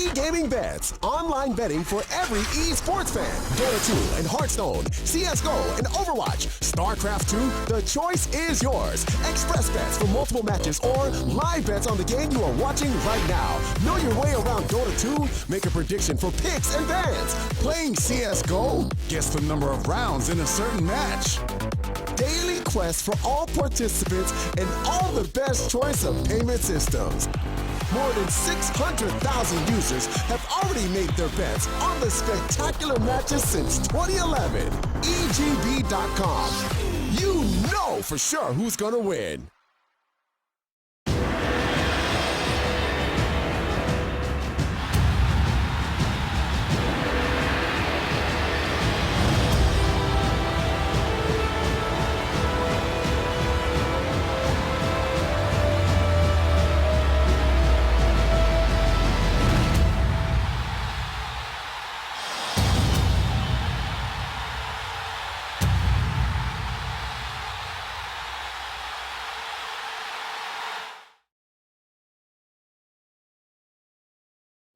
E-gaming bets, online betting for every esports fan. Dota 2 and Hearthstone, CSGO and Overwatch, StarCraft 2, the choice is yours. Express bets for multiple matches or live bets on the game you are watching right now. Know your way around Dota 2? Make a prediction for picks and bans. Playing CSGO? Guess the number of rounds in a certain match. Daily quest for all participants and all the best choice of payment systems. More than 600,000 users have already made their bets on the spectacular matches since 2011. EGB.com. You know for sure who's gonna win.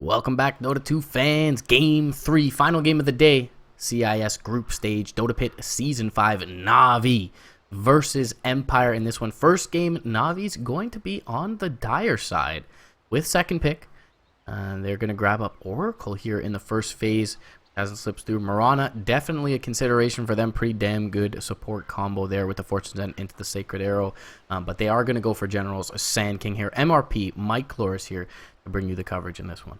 Welcome back, Dota 2 fans. Game 3, final game of the day. CIS group stage, DotaPit Season 5, Na'Vi versus Empire in this one. First game, Na'Vi's going to be on the dire side with second pick. They're going to grab up Oracle here in the first phase. Hasn't slipped through. Mirana, definitely a consideration for them. Pretty damn good support combo there with the Fortune's End into the Sacred Arrow. But they are going to go for Generals. Sand King here. MRP, Mike Cloris here to bring you the coverage in this one.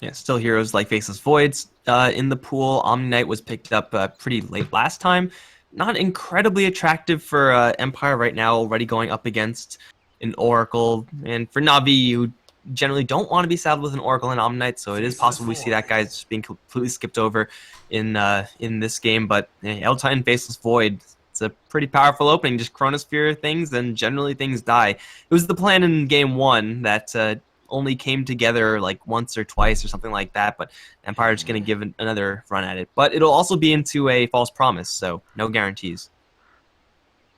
Yeah, still heroes like Faceless Voids in the pool. Omni Knight was picked up pretty late last time. Not incredibly attractive for Empire right now, already going up against an Oracle. And for Na'Vi, you generally don't want to be saddled with an Oracle and Omni Knight, so it is possible we see that guy just being completely skipped over in this game. But El Titan Faceless Void, it's a pretty powerful opening. Just Chronosphere things, and generally things die. It was the plan in game 1 that only came together like once or twice or something like that, but Empire is going to give another run at it. But it'll also be into a false promise, so no guarantees.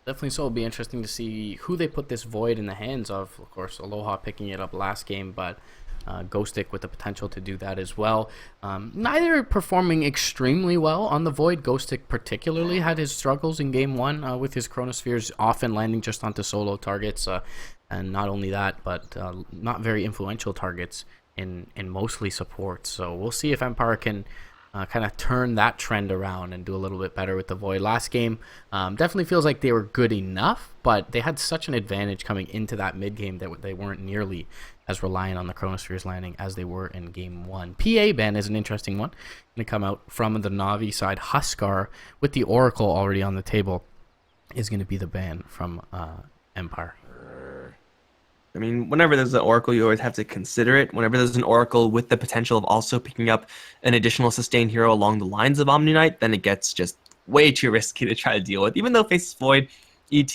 Definitely so. It'll be interesting to see who they put this Void in the hands of. Of course, Aloha picking it up last game, but Ghostic with the potential to do that as well. Neither performing extremely well on the Void. Ghostic particularly had his struggles in game 1 with his Chronospheres often landing just onto solo targets. And not only that, but not very influential targets in mostly support. So we'll see if Empire can kind of turn that trend around and do a little bit better with the Void. Last game definitely feels like they were good enough, but they had such an advantage coming into that mid game that they weren't nearly as reliant on the Chronospheres landing as they were in game 1. PA ban is an interesting one. Going to come out from the Na'Vi side. Huskar with the Oracle already on the table is going to be the ban from Empire. I mean, whenever there's an Oracle, you always have to consider it. Whenever there's an Oracle with the potential of also picking up an additional sustained hero along the lines of Omni Knight, then it gets just way too risky to try to deal with. Even though Faceless Void, ET,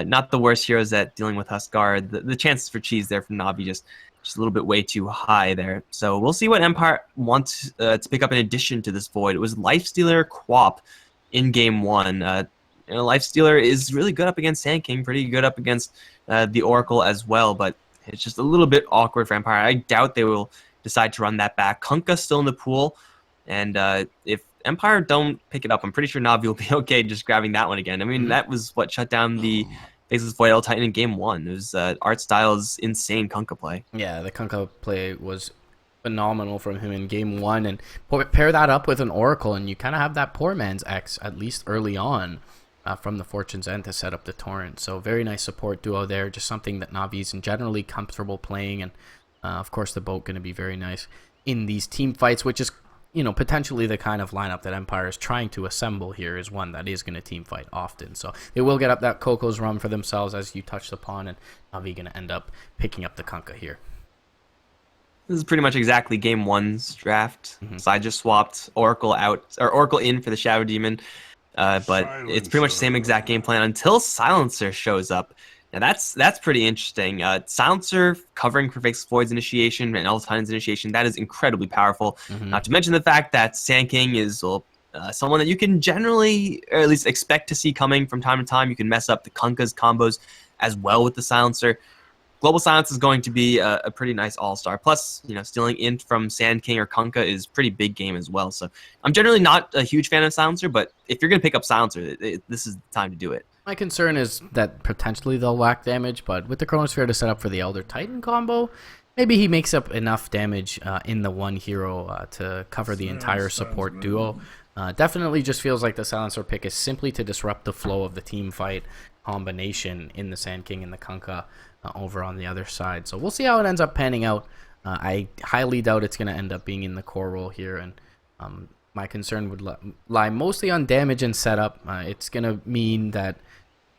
not the worst heroes at dealing with Huskar, the chances for cheese there from Na'Vi just a little bit way too high there. So we'll see what Empire wants to pick up in addition to this Void. It was Lifestealer Quap in game 1. Lifestealer is really good up against Sand King, pretty good up against the Oracle as well, but it's just a little bit awkward for Empire. I doubt they will decide to run that back. Kunkka still in the pool, and if Empire don't pick it up, I'm pretty sure Na'Vi will be okay just grabbing that one again. I mean, that was what shut down the Faceless Void El Titan in game 1. It was Art Styles' insane Kunkka play. Yeah, the Kunkka play was phenomenal from him in game 1, and pair that up with an Oracle, and you kind of have that poor man's X, at least early on. From the Fortune's End to set up the Torrent. So very nice support duo there. Just something that Na'Vi's generally comfortable playing. And of course the boat going to be very nice in these team fights, which is, potentially the kind of lineup that Empire is trying to assemble here, is one that is going to team fight often. So they will get up that Coco's run for themselves, as you touched upon, and Na'Vi going to end up picking up the Kunkka here. This is pretty much exactly game 1's draft. So I just swapped Oracle out, or Oracle in for the Shadow Demon. But it's pretty much the same exact game plan until Silencer shows up. Now that's pretty interesting. Silencer covering for Faceless Void's initiation and El Titan's initiation, that is incredibly powerful. Not to mention the fact that Sand King is someone that you can generally, or at least expect to see coming from time to time. You can mess up the Kunkka's combos as well with the Silencer. Global Silence is going to be a pretty nice all-star. Plus, stealing int from Sand King or Kunkka is pretty big game as well. So I'm generally not a huge fan of Silencer, but if you're going to pick up Silencer, this is the time to do it. My concern is that potentially they'll lack damage, but with the Chronosphere to set up for the Elder Titan combo, maybe he makes up enough damage in the one hero to cover the entire support duo. Definitely just feels like the Silencer pick is simply to disrupt the flow of the team fight combination in the Sand King and the Kunkka over on the other side. So we'll see how it ends up panning out. I highly doubt it's going to end up being in the core role here, and my concern would lie mostly on damage and setup. It's going to mean that,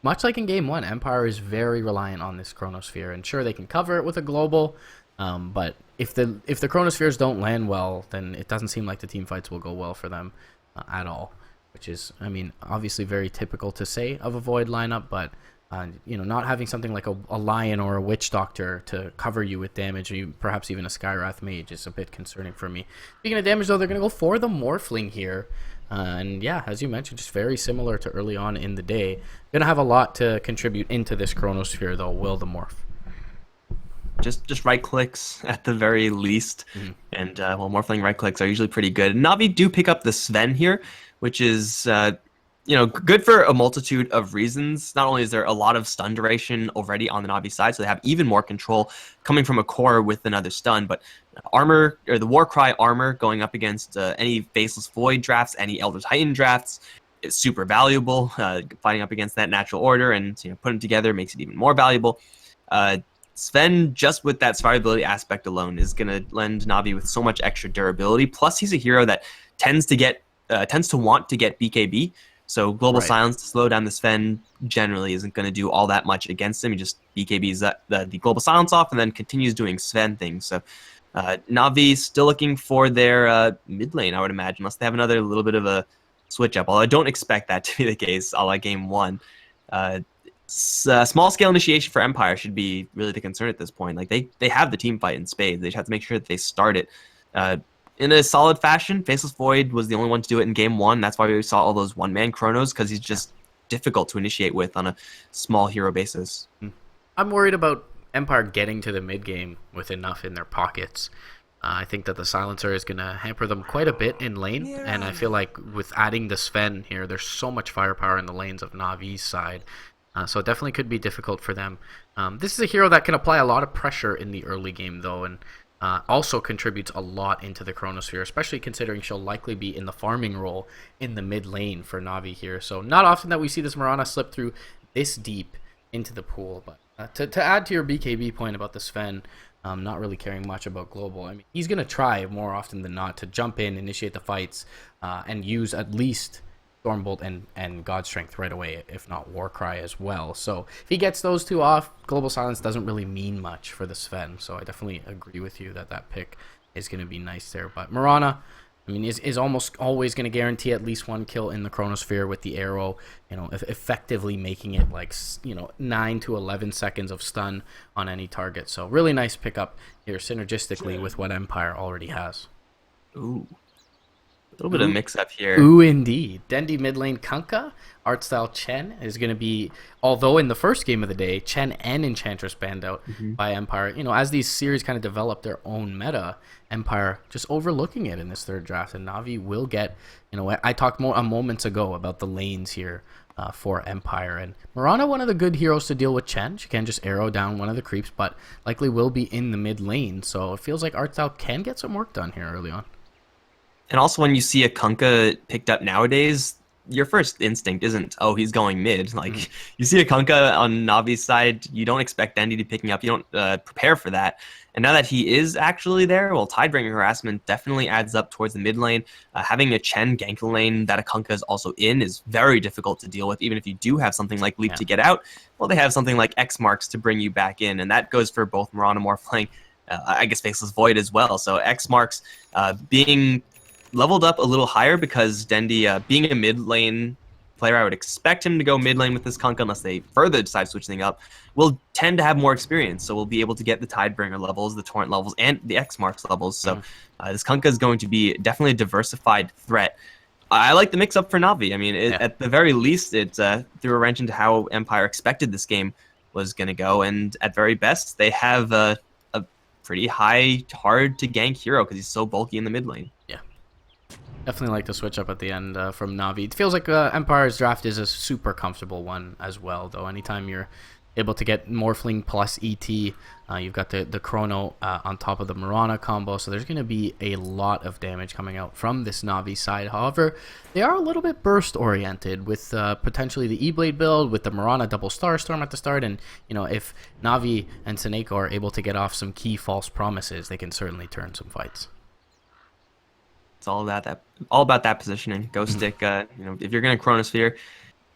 much like in Game 1, Empire is very reliant on this Chronosphere, and sure, they can cover it with a global, but if the Chronospheres don't land well, then it doesn't seem like the team fights will go well for them at all, which is, I mean, obviously very typical to say of a Void lineup, but not having something like a Lion or a Witch Doctor to cover you with damage, or perhaps even a Skywrath Mage, is a bit concerning for me. Speaking of damage, though, they're going to go for the Morphling here. And yeah, as you mentioned, just very similar to early on in the day. Going to have a lot to contribute into this Chronosphere, though, will the Morph. Just right clicks at the very least. And Morphling right clicks are usually pretty good. Na'Vi do pick up the Sven here, which is good for a multitude of reasons. Not only is there a lot of stun duration already on the Na'Vi side, so they have even more control coming from a core with another stun, but armor, or the Warcry armor going up against any Faceless Void drafts, any Elder Titan drafts, is super valuable. Fighting up against that natural order and put them together makes it even more valuable. Sven, just with that survivability aspect alone, is going to lend Na'Vi with so much extra durability. Plus, he's a hero that tends to want to get BKB. So Global Silence to slow down the Sven generally isn't going to do all that much against him. He just BKBs the Global Silence off and then continues doing Sven things. So Na'Vi still looking for their mid lane, I would imagine, unless they have another little bit of a switch up. Although I don't expect that to be the case, a la Game 1. Small scale initiation for Empire should be really the concern at this point. Like they have the team fight in spades. They just have to make sure that they start it in a solid fashion. Faceless Void was the only one to do it in Game 1. That's why we saw all those one-man chronos, because he's just difficult to initiate with on a small hero basis. I'm worried about Empire getting to the mid-game with enough in their pockets. I think that the Silencer is going to hamper them quite a bit in lane, and I feel like with adding the Sven here, there's so much firepower in the lanes of Na'Vi's side. So it definitely could be difficult for them. This is a hero that can apply a lot of pressure in the early game, though, and also contributes a lot into the Chronosphere, especially considering she'll likely be in the farming role in the mid lane for Na'Vi here. So not often that we see this Mirana slip through this deep into the pool. But to add to your BKB point about the Sven, not really caring much about global, I mean, he's going to try more often than not to jump in, initiate the fights, and use at least Stormbolt and God Strength right away, if not Warcry as well. So if he gets those two off, Global Silence doesn't really mean much for the Sven. So I definitely agree with you that pick is going to be nice there. But Mirana, I mean, is almost always going to guarantee at least one kill in the Chronosphere with the arrow, effectively making it like 9 to 11 seconds of stun on any target. So really nice pickup here synergistically with what Empire already has. Ooh. A little bit of mix-up here. Ooh, indeed. Dendi mid lane Kunkka, art style Chen is going to be, although in the first game of the day, Chen and Enchantress banned out by Empire. As these series kind of develop their own meta, Empire just overlooking it in this third draft, and Na'Vi will get, I talked moments ago about the lanes here for Empire, and Mirana, one of the good heroes to deal with Chen. She can just arrow down one of the creeps, but likely will be in the mid lane, so it feels like art style can get some work done here early on. And also, when you see a Kunkka picked up nowadays, your first instinct isn't, oh, he's going mid. Like, you see a Kunkka on Navi's side, you don't expect Dendi to be picking up. You don't prepare for that. And now that he is actually there, well, Tidebringer harassment definitely adds up towards the mid lane. Having a Chen gank the lane that a Kunkka is also in is very difficult to deal with. Even if you do have something like Leap to get out, well, they have something like X Marks to bring you back in. And that goes for both Mirana Morphling, I guess Faceless Void as well. So X Marks being leveled up a little higher, because Dendi, being a mid lane player, I would expect him to go mid lane with this Kunkka unless they further decide to switch things up, will tend to have more experience. So we'll be able to get the Tidebringer levels, the Torrent levels, and the X Marks levels. So this Kunkka is going to be definitely a diversified threat. I like the mix-up for Na'Vi. I mean, at the very least, it threw a wrench into how Empire expected this game was going to go. And at very best, they have a pretty hard to gank hero because he's so bulky in the mid lane. Yeah. Definitely like the switch up at the end from Na'Vi. It feels like Empire's draft is a super comfortable one as well, though. Anytime you're able to get Morphling plus ET, you've got the Chrono on top of the Mirana combo, so there's going to be a lot of damage coming out from this Na'Vi side. However, they are a little bit burst oriented with potentially the E-Blade build with the Mirana double Starstorm at the start, and if Na'Vi and Seneko are able to get off some key false promises, they can certainly turn some fights. It's all about that positioning. Ghost Stick, if you're going to Chronosphere,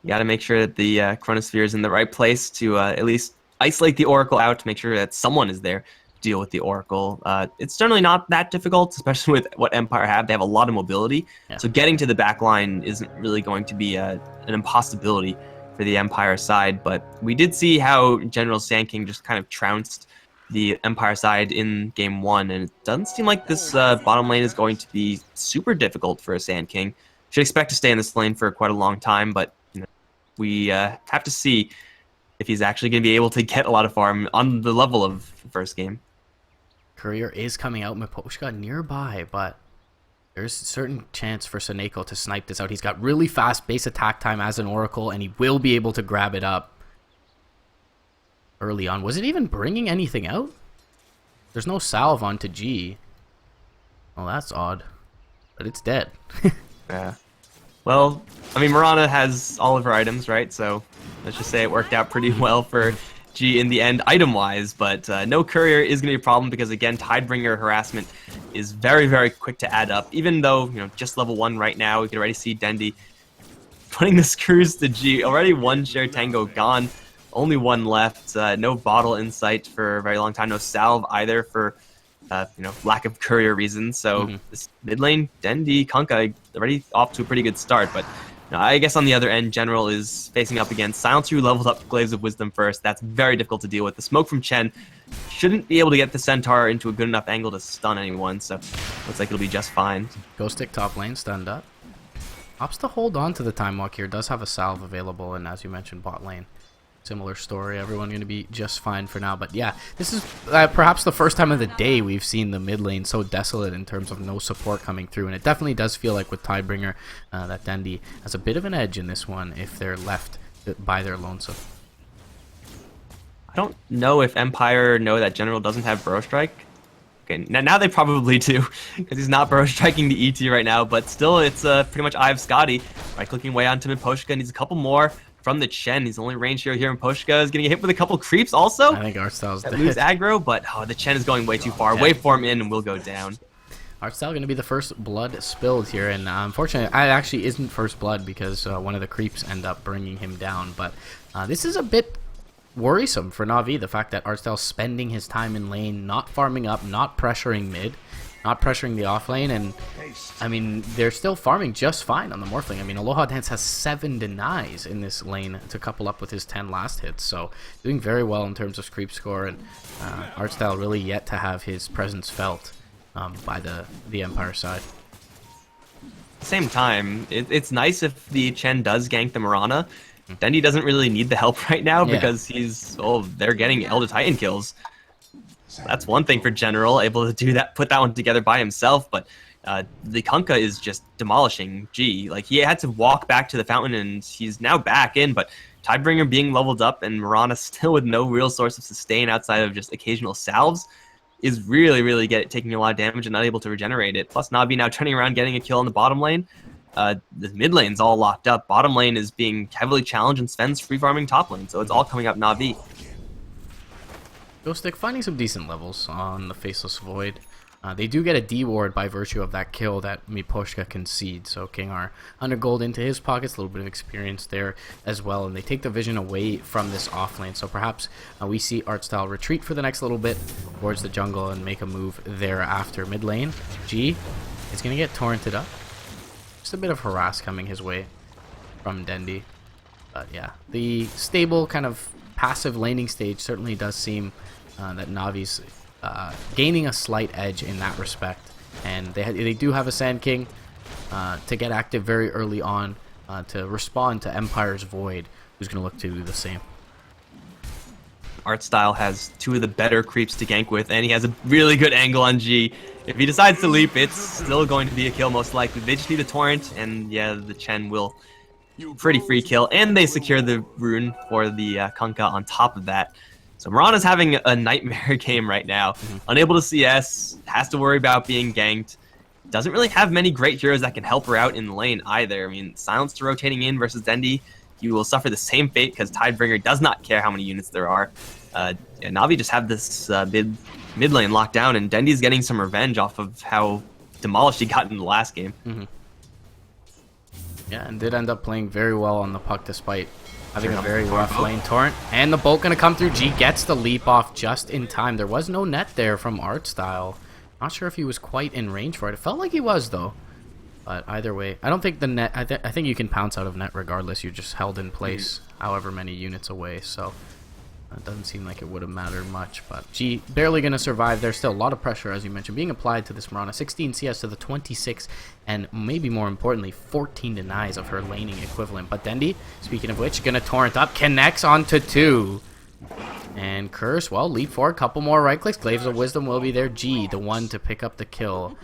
you got to make sure that the Chronosphere is in the right place to at least isolate the Oracle out to make sure that someone is there to deal with the Oracle. It's generally not that difficult, especially with what Empire have. They have a lot of mobility, so getting to the back line isn't really going to be an impossibility for the Empire side. But we did see how General Sand King just kind of trounced the Empire side in game 1, and it doesn't seem like this bottom lane is going to be super difficult for a Sand King. Should expect to stay in this lane for quite a long time, but we have to see if he's actually going to be able to get a lot of farm on the level of the first game. Courier is coming out, Miposhka nearby, but there's a certain chance for Seneko to snipe this out. He's got really fast base attack time as an Oracle, and he will be able to grab it up early on. Was it even bringing anything out? There's no salve onto G. Oh, that's odd. But it's dead. Yeah. Well, I mean, Mirana has all of her items, right? So let's just say it worked out pretty well for G in the end, item-wise. But no Courier is going to be a problem because, again, Tidebringer harassment is very, very quick to add up. Even though, just level 1 right now, we can already see Dendi putting the screws to G. Already one share tango gone. Only one left. No bottle in sight for a very long time. No salve either for, lack of courier reasons. So this mid lane, Dendi, Kunkka, already off to a pretty good start. But I guess on the other end, General is facing up against Silence, who leveled up Glaives of Wisdom first. That's very difficult to deal with. The smoke from Chen shouldn't be able to get the Centaur into a good enough angle to stun anyone. So looks like it'll be just fine. Ghost Stick top lane, stunned up. Opts to hold on to the Time Walk here. Does have a salve available, and as you mentioned, bot lane. Similar story. Everyone going to be just fine for now. But yeah, this is perhaps the first time of the day we've seen the mid lane so desolate in terms of no support coming through. And it definitely does feel like with Tidebringer that Dendi has a bit of an edge in this one if they're left by their lonesome. I don't know if Empire know that General doesn't have Burrow Strike. Okay, now they probably do, because he's not Burrow Striking the ET right now. But still, it's pretty much Eye of Scotty. Right, clicking way onto Miposhka, needs a couple more from the Chen. He's only range here. Miposhka is getting hit with a couple creeps also. I think Artstyle's dead. Lose aggro, but the Chen is going way too far. Waveform in and will go down. Artstyle going to be the first blood spilled here, and unfortunately, it actually isn't first blood because one of the creeps end up bringing him down. But this is a bit worrisome for Na'Vi, the fact that Artstyle's spending his time in lane, not farming up, not pressuring mid, not pressuring the off lane, and I mean, they're still farming just fine on the Morphling. I mean, Aloha Dance has 7 denies in this lane to couple up with his 10 last hits, so doing very well in terms of creep score, and Artstyle really yet to have his presence felt by the Empire side. Same time, it's nice if the Chen does gank the Mirana. Dendi doesn't really need the help right now because they're getting Elder Titan kills. That's one thing for General, able to do that, put that one together by himself, but the Kunkka is just demolishing G. Like, he had to walk back to the fountain, and he's now back in, but Tidebringer being leveled up and Mirana still with no real source of sustain outside of just occasional salves is really taking a lot of damage and not able to regenerate it. Plus, Na'Vi now turning around, getting a kill in the bottom lane. The mid lane's all locked up. Bottom lane is being heavily challenged, and Sven's free farming top lane, so it's all coming up Na'Vi. Ghost Stick finding some decent levels on the Faceless Void. They do get a D ward by virtue of that kill that Miposhka concedes. So King R under gold into his pockets, a little bit of experience there as well. And they take the vision away from this off lane. So perhaps we see Artstyle retreat for the next little bit towards the jungle and make a move thereafter. Mid lane, G is going to get torrented up. Just a bit of harass coming his way from Dendi. But yeah, the stable kind of passive laning stage certainly does seem that Navi's gaining a slight edge in that respect, and they do have a Sand King to get active very early on to respond to Empire's Void, who's going to look to do the same. Art Style has two of the better creeps to gank with, and he has a really good angle on G. If he decides to leap, it's still going to be a kill most likely. They just need a torrent, and yeah, the Chen will pretty free kill, and they secure the rune for the Kunkka on top of that. So Mirana's having a nightmare game right now. Unable to CS, has to worry about being ganked. Doesn't really have many great heroes that can help her out in the lane either. I mean, Silencer rotating in versus Dendi, he will suffer the same fate because Tidebringer does not care how many units there are. Na'Vi just have this mid lane locked down, and Dendi's getting some revenge off of how demolished he got in the last game. Yeah, and did end up playing very well on the puck despite having a very rough lane torrent. And the bolt gonna come through. G gets the leap off just in time. There was no net there from Art Style. Not sure if he was quite in range for it. It felt like he was though. But either way, I don't think the net. I think you can pounce out of net regardless. You're just held in place, however many units away. So it doesn't seem like it would have mattered much. But G barely gonna survive. There's still a lot of pressure, as you mentioned, being applied to this Mirana. 16 CS to the 26, and maybe more importantly, 14 denies of her laning equivalent. But Dendi, speaking of which, gonna torrent up, connects onto 2. And Curse, well, leap forward, couple more right clicks. Glaives of Wisdom will be there. G, the one to pick up the kill.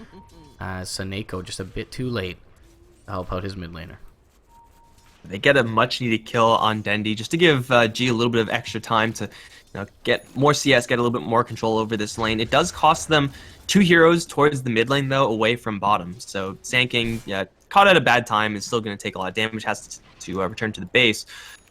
As Saneko just a bit too late to help out his mid laner. They get a much needed kill on Dendi just to give G a little bit of extra time to get more CS, get a little bit more control over this lane. It does cost them 2 heroes towards the mid lane though, away from bottom. So Sand King, caught at a bad time, is still going to take a lot of damage, has to return to the base.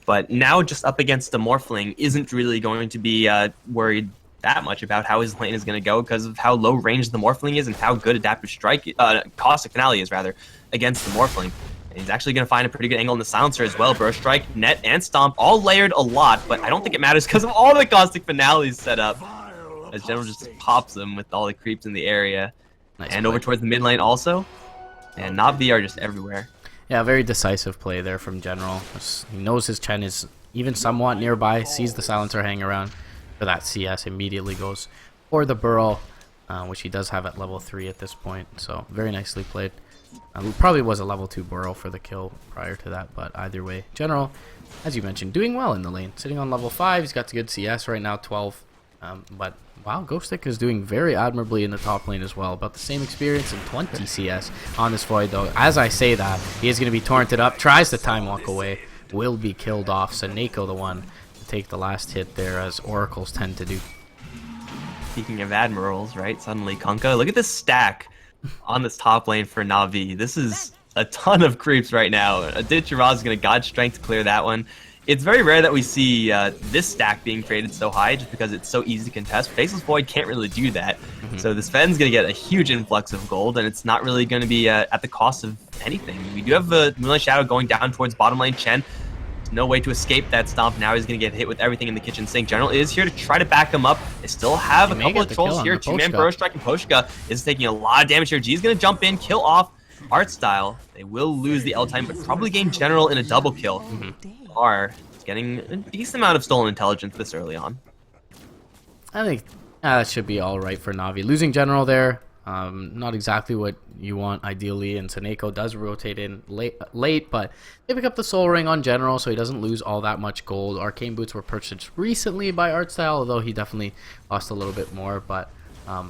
But now just up against the Morphling isn't really going to be worried that much about how his lane is going to go because of how low range the Morphling is and how good Adaptive Strike, Caustic Finale is rather, against the Morphling. And he's actually going to find a pretty good angle in the Silencer as well. Burst Strike, Net, and Stomp all layered a lot, but I don't think it matters because of all the Caustic Finales set up. As General just pops them with all the creeps in the area. Nice and play. over towards the mid lane also. And Na'Vi are just everywhere. Yeah, very decisive play there from General. He knows his Chen is even somewhat nearby, sees the Silencer hang around for that CS, immediately goes for the Burrow, which he does have at level 3 at this point. So very nicely played. Probably was a level 2 Burrow for the kill prior to that, but either way, General, as you mentioned, doing well in the lane. Sitting on level 5, he's got good CS right now, 12. But wow, Ghostic is doing very admirably in the top lane as well. About the same experience and 20 CS on this Void though. As I say that, he is going to be torrented up, tries to time walk away, will be killed off. Saneko the one to take the last hit there, as Oracles tend to do. Speaking of Admirals, right? Suddenly Kunkka. Look at this stack on this top lane for Na'Vi. This is a ton of creeps right now. Adichira is going to God Strength to clear that one. It's very rare that we see this stack being created so high just because it's so easy to contest. Faceless Void can't really do that. So this Sven's going to get a huge influx of gold, and it's not really going to be at the cost of anything. We do have a Moonlight Shadow going down towards bottom lane Chen. There's no way to escape that stomp. Now he's going to get hit with everything in the kitchen sink. General is here to try to back him up. They still have a couple of trolls here. 2-man Burrow Strike, and Poshka is taking a lot of damage here. G's going to jump in, kill off Art Style. They will lose the L time, but probably gain General in a double kill. Are getting a decent amount of stolen intelligence this early on. I think that should be all right for Na'Vi. Losing General there, not exactly what you want ideally, and Saneko does rotate in late, but they pick up the Soul Ring on General, so he doesn't lose all that much gold. Arcane Boots were purchased recently by Artstyle, although he definitely lost a little bit more, but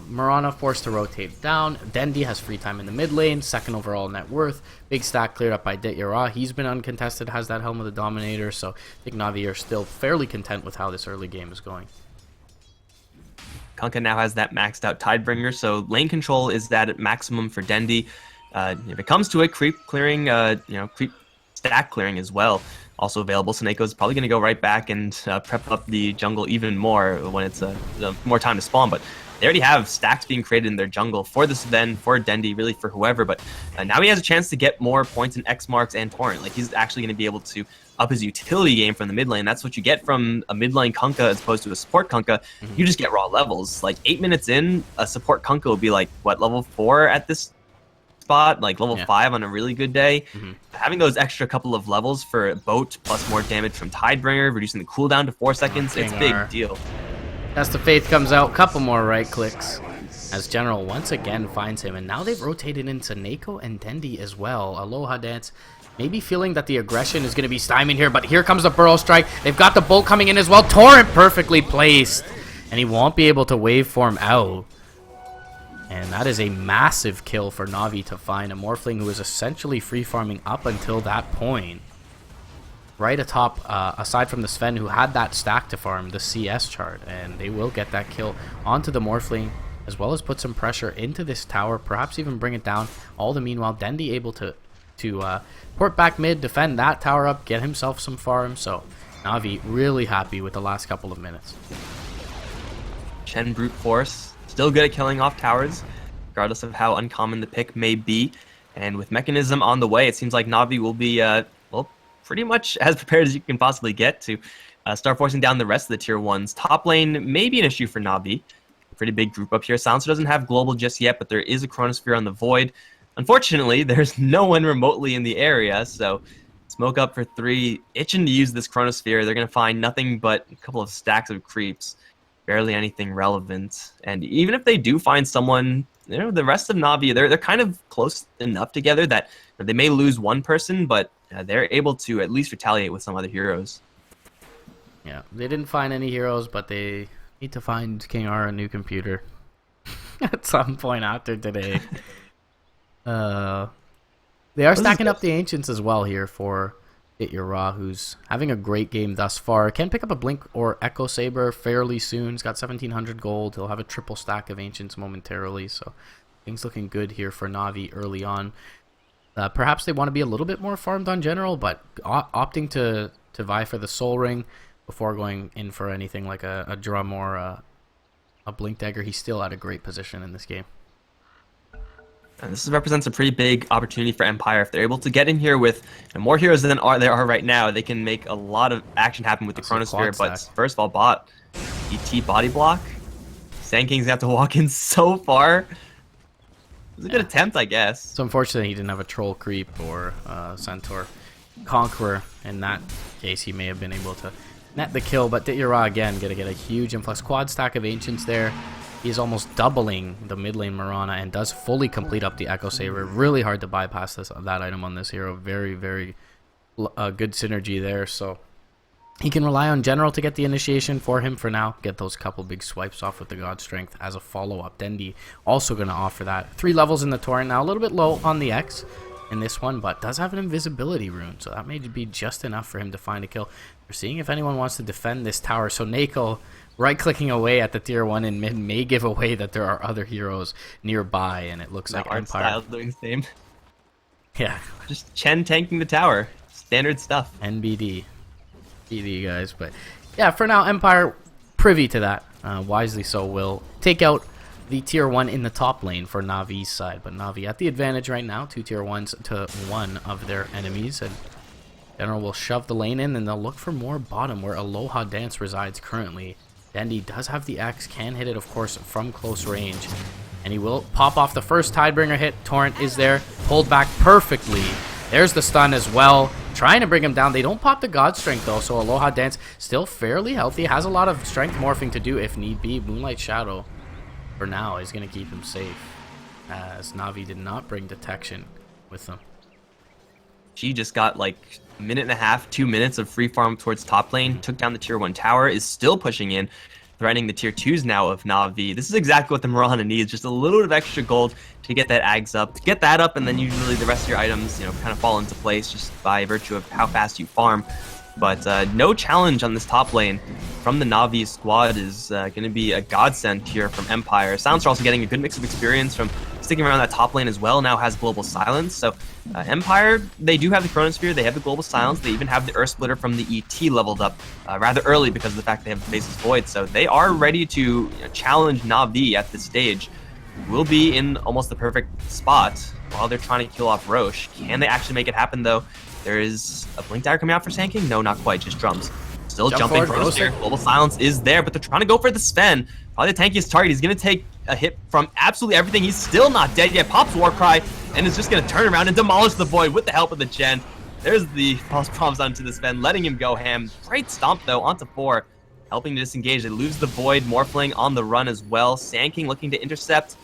Mirana forced to rotate down. Dendi has free time in the mid lane, 2nd overall net worth. Big stack cleared up by Dityara. He's been uncontested, has that Helm of the Dominator, so I think Na'Vi are still fairly content with how this early game is going. Kunkka now has that maxed out Tidebringer, so lane control is at maximum for Dendi. If it comes to it, creep clearing, creep stack clearing as well, also available. Saneko's probably going to go right back and prep up the jungle even more when it's more time to spawn, but they already have stacks being created in their jungle for this Sven, for Dendi, really for whoever, but now he has a chance to get more points in X marks and Torrent. Like, he's actually going to be able to up his utility game from the mid lane. That's what you get from a mid lane Kunkka as opposed to a support Kunkka. You just get raw levels. Like, 8 minutes in, a support Kunkka will be like, what, level 4 at this spot? Like, level 5 on a really good day. Having those extra couple of levels for Boat plus more damage from Tidebringer, reducing the cooldown to 4 seconds, it's a big deal. Test of Faith comes out, couple more right clicks as General once again finds him, and now they've rotated into Saneko and Dendi as well. Aloha Dance maybe feeling that the aggression is going to be stymied here, but here comes the Burrow Strike. They've got the Bolt coming in as well. Torrent perfectly placed, and he won't be able to waveform out. And that is a massive kill for Na'Vi to find a Morphling who was essentially free farming up until that point. Right atop, aside from the Sven who had that stack to farm, the CS chart, and they will get that kill onto the Morphling, as well as put some pressure into this tower, perhaps even bring it down. All the meanwhile, Dendi able to port back mid, defend that tower up, get himself some farm. So Na'Vi really happy with the last couple of minutes. Chen brute force, still good at killing off towers, regardless of how uncommon the pick may be. And with Mechanism on the way, it seems like Na'Vi will be, well, pretty much as prepared as you can possibly get to start forcing down the rest of the tier 1s. Top lane may be an issue for Na'Vi. Pretty big group up here. Silencer doesn't have global just yet, but there is a Chronosphere on the Void. Unfortunately, there's no one remotely in the area, so Smoke up for 3, itching to use this Chronosphere. They're going to find nothing but a couple of stacks of creeps. Barely anything relevant. And even if they do find someone, you know, the rest of Na'Vi, they're kind of close enough together that they may lose one person, but they're able to at least retaliate with some other heroes. Yeah, they didn't find any heroes, but they need to find King R a new computer at some point after today. They are stacking up the Ancients as well here for It-Your-Ra, who's having a great game thus far. Can pick up a Blink or Echo Saber fairly soon. He's got 1,700 gold. He'll have a triple stack of Ancients momentarily, so things looking good here for Na'Vi early on. Perhaps they want to be a little bit more farmed on general, but opting to vie for the Soul Ring before going in for anything like a Drum or a Blink Dagger. He's still at a great position in this game. And this represents a pretty big opportunity for Empire. If they're able to get in here with more heroes than there are right now, they can make a lot of action happen with the Chronosphere. But first of all, bot ET body block. Sand King's gonna have to walk in so far. It was a good attempt, I guess. So unfortunately, he didn't have a Troll Creep or Centaur Conqueror. In that case, he may have been able to net the kill. But It-Your-Ra again gonna get a huge influx. Quad stack of Ancients there. He's almost doubling the mid lane Mirana and does fully complete up the Echo Saber. Really hard to bypass that item on this hero. Very, very good synergy there. So he can rely on General to get the initiation for him for now. Get those couple big swipes off with the God Strength as a follow-up. Dendi also going to offer that. 3 levels in the Torrent now. A little bit low on the X in this one, but does have an invisibility rune. So that may be just enough for him to find a kill. We're seeing if anyone wants to defend this tower. So Nako right-clicking away at the tier 1 in mid may give away that there are other heroes nearby, and it looks like Empire doing the same. Yeah, just Chen tanking the tower, standard stuff. NBD, BD guys, but yeah, for now Empire privy to that, wisely so, will take out the tier 1 in the top lane for Na'Vi's side, but Na'Vi at the advantage right now, 2 tier 1s to 1 of their enemies, and General will shove the lane in, and they'll look for more bottom where Aloha Dance resides currently. Dendi does have the X, can hit it, of course, from close range. And he will pop off the first Tidebringer hit. Torrent is there, pulled back perfectly. There's the stun as well, trying to bring him down. They don't pop the God Strength, though, so Aloha Dance still fairly healthy. Has a lot of strength morphing to do if need be. Moonlight Shadow, for now, is going to keep him safe, as Na'Vi did not bring detection with them. She just got like a minute and a half, 2 minutes of free farm towards top lane, took down the tier 1 tower, is still pushing in, threatening the tier 2s now of Na'Vi. This is exactly what the Mirana needs, just a little bit of extra gold to get that Ags up. To get that up, and then usually the rest of your items, you know, kind of fall into place just by virtue of how fast you farm. But no challenge on this top lane from the Na'Vi squad is going to be a godsend here from Empire. Silencer also getting a good mix of experience from sticking around that top lane as well, now has Global Silence. So Empire, they do have the Chronosphere, they have the Global Silence, they even have the Earth Splitter from the ET leveled up rather early because of the fact they have the Faceless Void. So they are ready to challenge Na'Vi at this stage. Will be in almost the perfect spot while they're trying to kill off Roche. Can they actually make it happen though? There is a Blink Dagger coming out for Sand King? No, not quite, just drums. Still jumping Chronosphere. Global Silence is there, but they're trying to go for the Sven. Probably the tankiest target. He's going to take a hit from absolutely everything. He's still not dead yet. Pops Warcry and is just going to turn around and demolish the Void with the help of the Gen. There's the false proms onto the Sven, letting him go ham. Great stomp though, onto 4. Helping to disengage. They lose the Void. Morphling on the run as well. Sand King looking to intercept.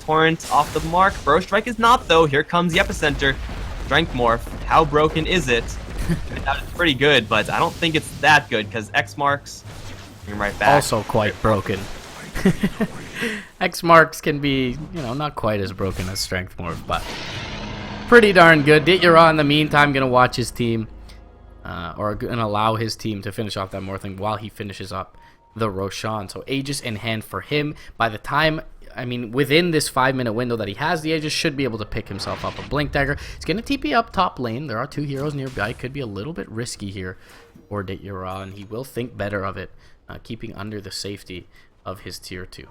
Torrent off the mark. Burrow Strike is not though. Here comes the Epicenter. Strength Morph. How broken is it? It's pretty good, but I don't think it's that good because X marks. Bring him right back. Also quite broken. X marks can be, not quite as broken as Strength Morph, but pretty darn good. Ditya in the meantime gonna watch his team, or gonna allow his team to finish off that Morphling while he finishes up the Roshan. So Aegis in hand for him. By the time, within this 5-minute window that he has, the Aegis should be able to pick himself up a Blink Dagger. He's going to TP up top lane. There are 2 heroes nearby. Could be a little bit risky here for Ditya, and he will think better of it, keeping under the safety of his tier 2.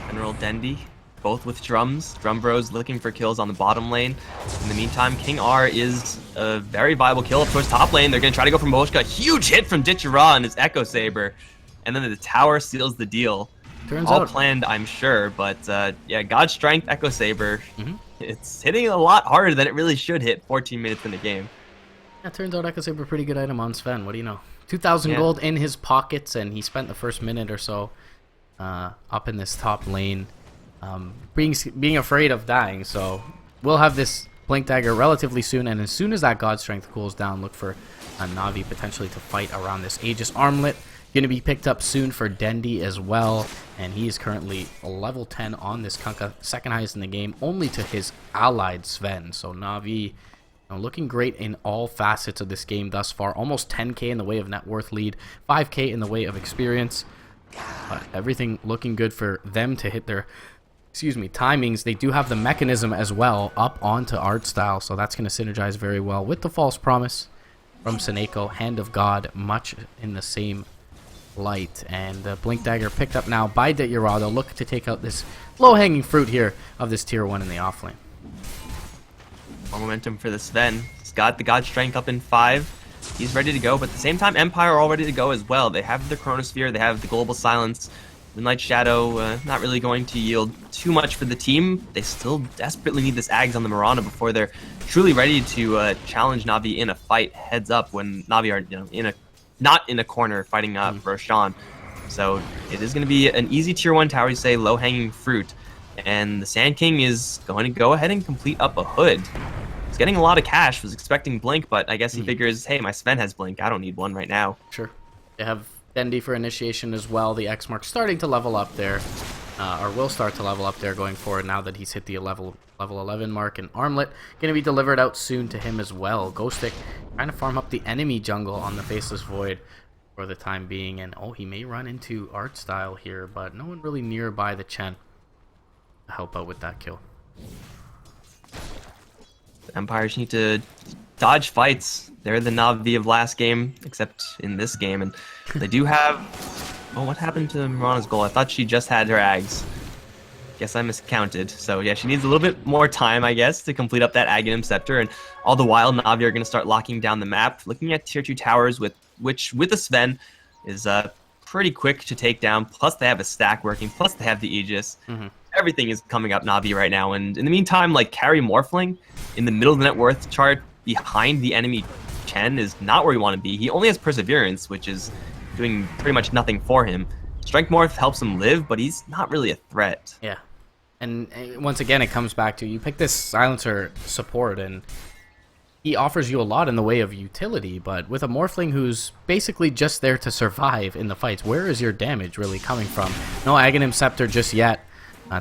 General Dendi, both with drums. Drum Bros looking for kills on the bottom lane. In the meantime, King R is a very viable kill up towards top lane. They're going to try to go for Moshka. Huge hit from Ditya and his Echo Saber. And then the tower seals the deal. Turns all out planned, I'm sure, but yeah, God Strength Echo Saber. It's hitting a lot harder than it really should hit 14 minutes in the game. Yeah, turns out Echo Saber pretty good item on Sven. What do you know? 2,000 gold in his pockets, and he spent the first minute or so up in this top lane, being afraid of dying. So we'll have this Blink Dagger relatively soon, and as soon as that God Strength cools down, look for Na'Vi potentially to fight around this Aegis Armlet. Going to be picked up soon for Dendi as well, and he is currently a level 10 on this Kunkka, second highest in the game, only to his allied Sven. So Na'Vi looking great in all facets of this game thus far. Almost 10k in the way of net worth lead, 5k in the way of experience. Everything looking good for them to hit their timings. They do have the mechanism as well up onto art style, so that's going to synergize very well with the False Promise from Seneko. Hand of God, much in the same light, and the Blink Dagger picked up now by Ditya. They'll look to take out this low-hanging fruit here of this tier 1 in the offlane. More momentum for the Sven. He's got the God Strength up in 5. He's ready to go, but at the same time, Empire are all ready to go as well. They have the Chronosphere, they have the Global Silence. Moonlight Shadow not really going to yield too much for the team. They still desperately need this Ags on the Mirana before they're truly ready to challenge Na'Vi in a fight heads up when Na'Vi are not in a corner fighting Roshan. So it is going to be an easy tier 1 tower, you say, low-hanging fruit. And the Sand King is going to go ahead and complete up a Hood. He's getting a lot of cash, was expecting Blink, but I guess he figures, hey, my Sven has Blink, I don't need one right now. Sure. They have Dendi for initiation as well. The X mark starting to level up there, or will start to level up there going forward now that he's hit the level 11 mark. And Armlet going to be delivered out soon to him as well. Ghostic trying to farm up the enemy jungle on the Faceless Void for the time being. And he may run into art style here, but no one really nearby the Chen to help out with that kill. The Empires need to dodge fights. They're the Na'Vi of last game, except in this game. And they do have... Oh, what happened to Mirana's goal? I thought she just had her Ags. Guess I miscounted. So yeah, she needs a little bit more time, I guess, to complete up that Aghanim Scepter. And all the while, Na'Vi are going to start locking down the map. Looking at tier 2 towers, which with the Sven is pretty quick to take down. Plus they have a stack working. Plus they have the Aegis. Everything is coming up Na'Vi right now. And in the meantime, like, carry Morphling in the middle of the net worth chart behind the enemy Chen is not where we want to be. He only has Perseverance, which is doing pretty much nothing for him. Strength Morph helps him live, but he's not really a threat. Yeah. And once again, it comes back to you pick this Silencer support, and he offers you a lot in the way of utility, but with a Morphling who's basically just there to survive in the fights, where is your damage really coming from? No Aghanim Scepter just yet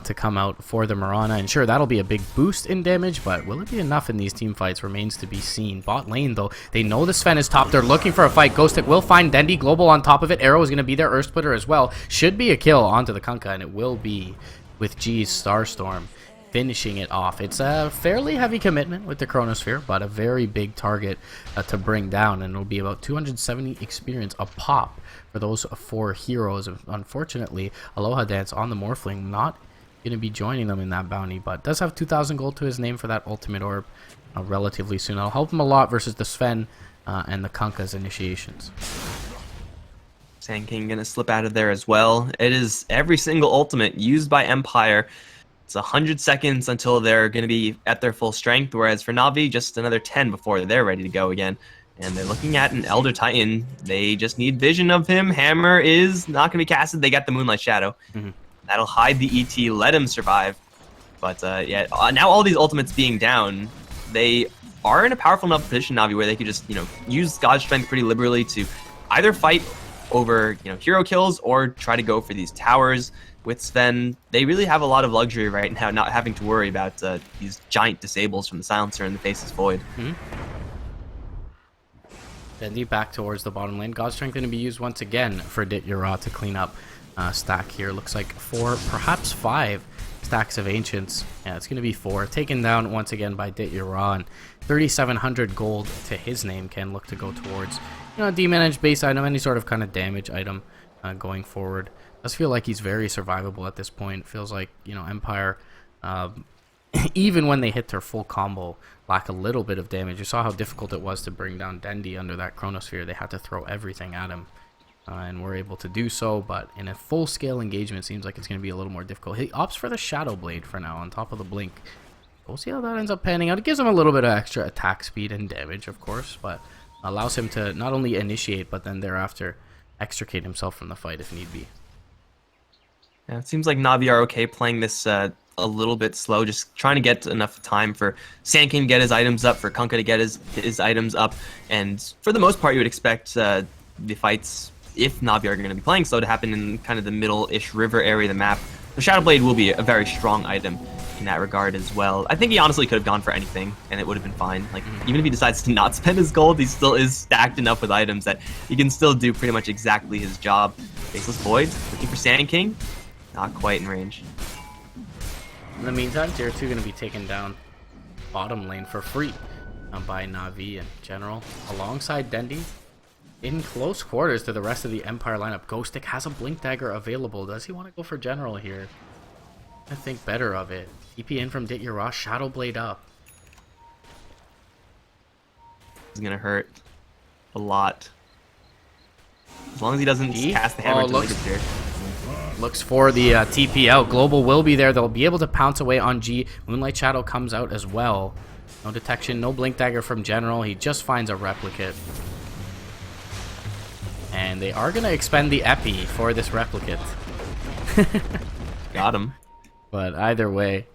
to come out for the Mirana, and sure, that'll be a big boost in damage, but will it be enough in these team fights remains to be seen. Bot lane, though, they know the Sven is top. They're looking for a fight. Ghostic will find Dendi. Global on top of it. Arrow is going to be their Earth Splitter as well. Should be a kill onto the Kunkka, and it will be with G's Starstorm finishing it off. It's a fairly heavy commitment with the Chronosphere, but a very big target to bring down, and it'll be about 270 experience a pop for those 4 heroes. Unfortunately, Aloha Dance on the Morphling not going to be joining them in that bounty, but does have 2,000 gold to his name for that ultimate orb relatively soon. It'll help him a lot versus the Sven and the Kunkka's initiations. Sand King gonna slip out of there as well. It is every single ultimate used by Empire. It's 100 seconds until they're gonna be at their full strength, whereas for Na'Vi, just another 10 before they're ready to go again. And they're looking at an Elder Titan. They just need vision of him. Hammer is not gonna be casted. They got the Moonlight Shadow. That'll hide the ET, let him survive. But yeah, now all these ultimates being down, they are in a powerful enough position, Navi, where they could just, use God's Strength pretty liberally to either fight over, hero kills or try to go for these towers. With Sven, they really have a lot of luxury right now, not having to worry about these giant disables from the Silencer and the Faceless Void. Dendi back towards the bottom lane. God's Strength going to be used once again for Dit Yura to clean up stack here. Looks like 4, perhaps 5 stacks of Ancients. Yeah, it's going to be 4. Taken down once again by Dit Yura, and 3,700 gold to his name can look to go towards, a demanaged base item, any sort of kind of damage item going forward. Does feel like he's very survivable at this point. Feels like, Empire, even when they hit their full combo, lack a little bit of damage. You saw how difficult it was to bring down Dendi under that Chronosphere. They had to throw everything at him, and were able to do so. But in a full-scale engagement, it seems like it's going to be a little more difficult. He opts for the Shadow Blade for now on top of the Blink. We'll see how that ends up panning out. It gives him a little bit of extra attack speed and damage, of course, but allows him to not only initiate, but then thereafter extricate himself from the fight if need be. Yeah, it seems like Navi are okay playing this a little bit slow, just trying to get enough time for Sand King to get his items up, for Kunkka to get his items up, and for the most part you would expect the fights, if Navi are going to be playing slow, to happen in kind of the middle-ish river area of the map. The Shadow Blade will be a very strong item in that regard as well. I think he honestly could have gone for anything, and it would have been fine. Like, even if he decides to not spend his gold, he still is stacked enough with items that he can still do pretty much exactly his job. Faceless Void, looking for Sand King. Not quite in range. In the meantime, tier 2 going to be taken down bottom lane for free by Na'Vi and General, alongside Dendi. In close quarters to the rest of the Empire lineup, Ghostic has a Blink Dagger available. Does he want to go for General here? I think better of it. TP in from Dit Yura, Shadow Blade up. It's going to hurt a lot. As long as he doesn't cast the hammer to make it here. Looks for the TP out. Global will be there. They'll be able to pounce away on G. Moonlight Shadow comes out as well. No detection, no Blink Dagger from General. He just finds a Replicate. And they are going to expend the Epi for this Replicate. Got him. But either way,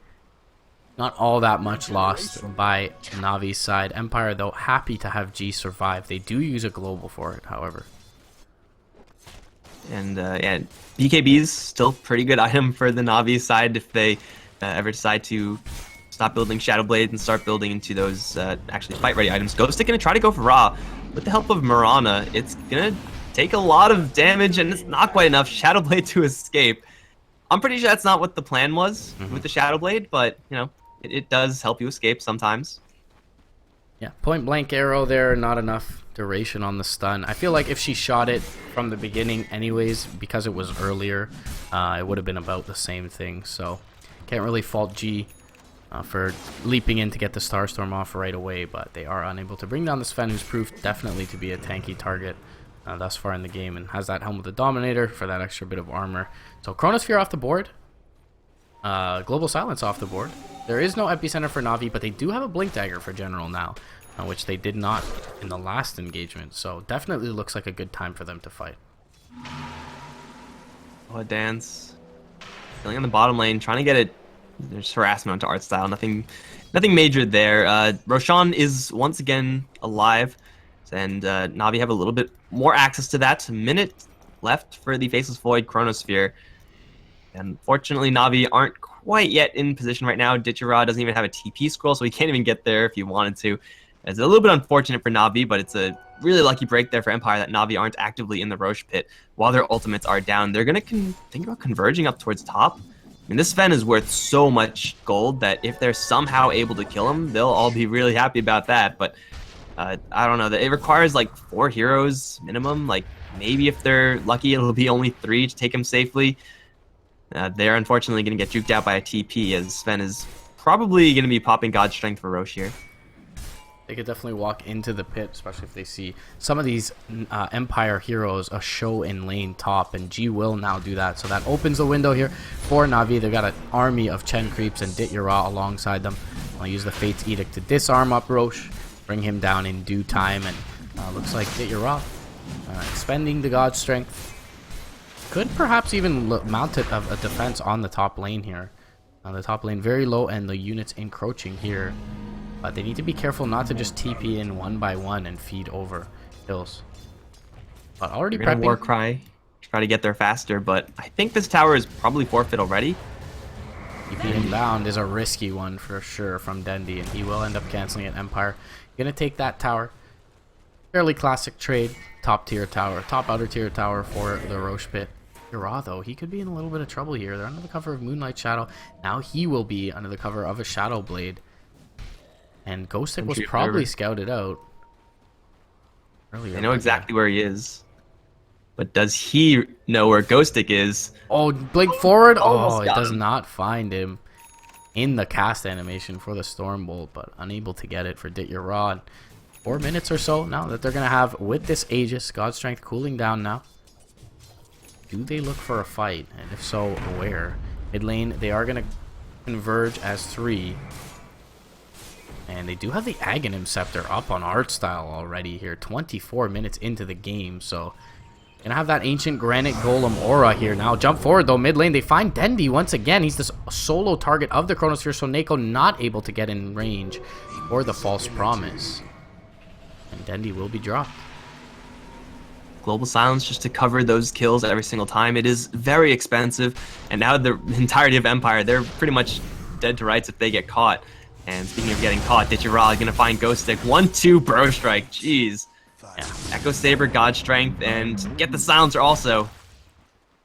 not all that much lost by Navi's side. Empire, though, happy to have G survive. They do use a Global for it, however. And yeah, BKB's still pretty good item for the Navi side if they ever decide to stop building Shadow Blade and start building into those actually fight-ready items. Ghostic going to try to go for Ra. With the help of Mirana, it's going to take a lot of damage, and it's not quite enough. Shadow Blade to escape. I'm pretty sure that's not what the plan was with the Shadow Blade, but, it does help you escape sometimes. Yeah, point blank arrow there, not enough duration on the stun. I feel like if she shot it from the beginning anyways, because it was earlier, it would have been about the same thing. So can't really fault G for leaping in to get the Starstorm off right away, but they are unable to bring down the Sven, who's proved definitely to be a tanky target thus far in the game, and has that Helm of the Dominator for that extra bit of armor. So Chronosphere off the board, Global Silence off the board. There is no Epicenter for Na'Vi, but they do have a Blink Dagger for General now, which they did not in the last engagement. So definitely looks like a good time for them to fight. Oh, a dance. Killing on the bottom lane, trying to get it. There's harassment onto art style. Nothing major there. Roshan is once again alive, and Na'Vi have a little bit more access to that. A minute left for the Faceless Void Chronosphere. And fortunately, Na'Vi aren't quite yet in position right now. Dit Yura doesn't even have a TP scroll, so he can't even get there if he wanted to. It's a little bit unfortunate for Na'Vi, but it's a really lucky break there for Empire that Na'Vi aren't actively in the Roche pit while their ultimates are down. They're going to think about converging up towards top. I mean, this Sven is worth so much gold that if they're somehow able to kill him, they'll all be really happy about that. But I don't know. It requires like 4 heroes minimum. Like maybe if they're lucky, it'll be only 3 to take him safely. They're unfortunately going to get juked out by a TP, as Sven is probably going to be popping God's Strength for Roche here. They could definitely walk into the pit, especially if they see some of these Empire heroes a show in lane top, and G will now do that. So that opens the window here for Na'Vi. They've got an army of Chen creeps and Dit Yura alongside them. I'll use the Fate's Edict to disarm up Roche, bring him down in due time, and looks like Dit Yura expending the God's Strength. Could perhaps even mount a defense on the top lane here. On the top lane, very low, and the units encroaching here. But they need to be careful not to just TP in one by one and feed over kills. But already They're gonna prepping. war cry, try to get there faster, but I think this tower is probably forfeit already. TP inbound is a risky one for sure from Dendi, and he will end up canceling it. Empire gonna take that tower. Fairly classic trade. Top tier tower, top outer tier tower for the Roche pit. Ra, though, he could be in a little bit of trouble here. They're under the cover of Moonlight Shadow. Now he will be under the cover of a Shadow Blade. And Ghostic was probably scouted out earlier. They know exactly where he is. But does he know where Ghostic is? Oh, blink forward. Almost Oh, it got does him. not find him in the cast animation for the Stormbolt, but unable to get it for Ditya Ra. 4 minutes or so now that they're going to have with this Aegis. God Strength cooling down now. Do they look for a fight? And if so, where? Mid lane, they are going to converge as 3. And they do have the Aghanim Scepter up on art style already here. 24 minutes into the game, so gonna have that Ancient Granite Golem aura here now. Jump forward though, mid lane. They find Dendi once again. He's this solo target of the Chronosphere, so Neko not able to get in range for the False Promise. And Dendi will be dropped. Global Silence just to cover those kills every single time. It is very expensive, and now the entirety of Empire, they're pretty much dead to rights if they get caught. And speaking of getting caught, Ditya Ra gonna find Ghost Stick. 1-2 Bro Strike. Jeez. Yeah. Echo Saber, God Strength, and get the Silencer also.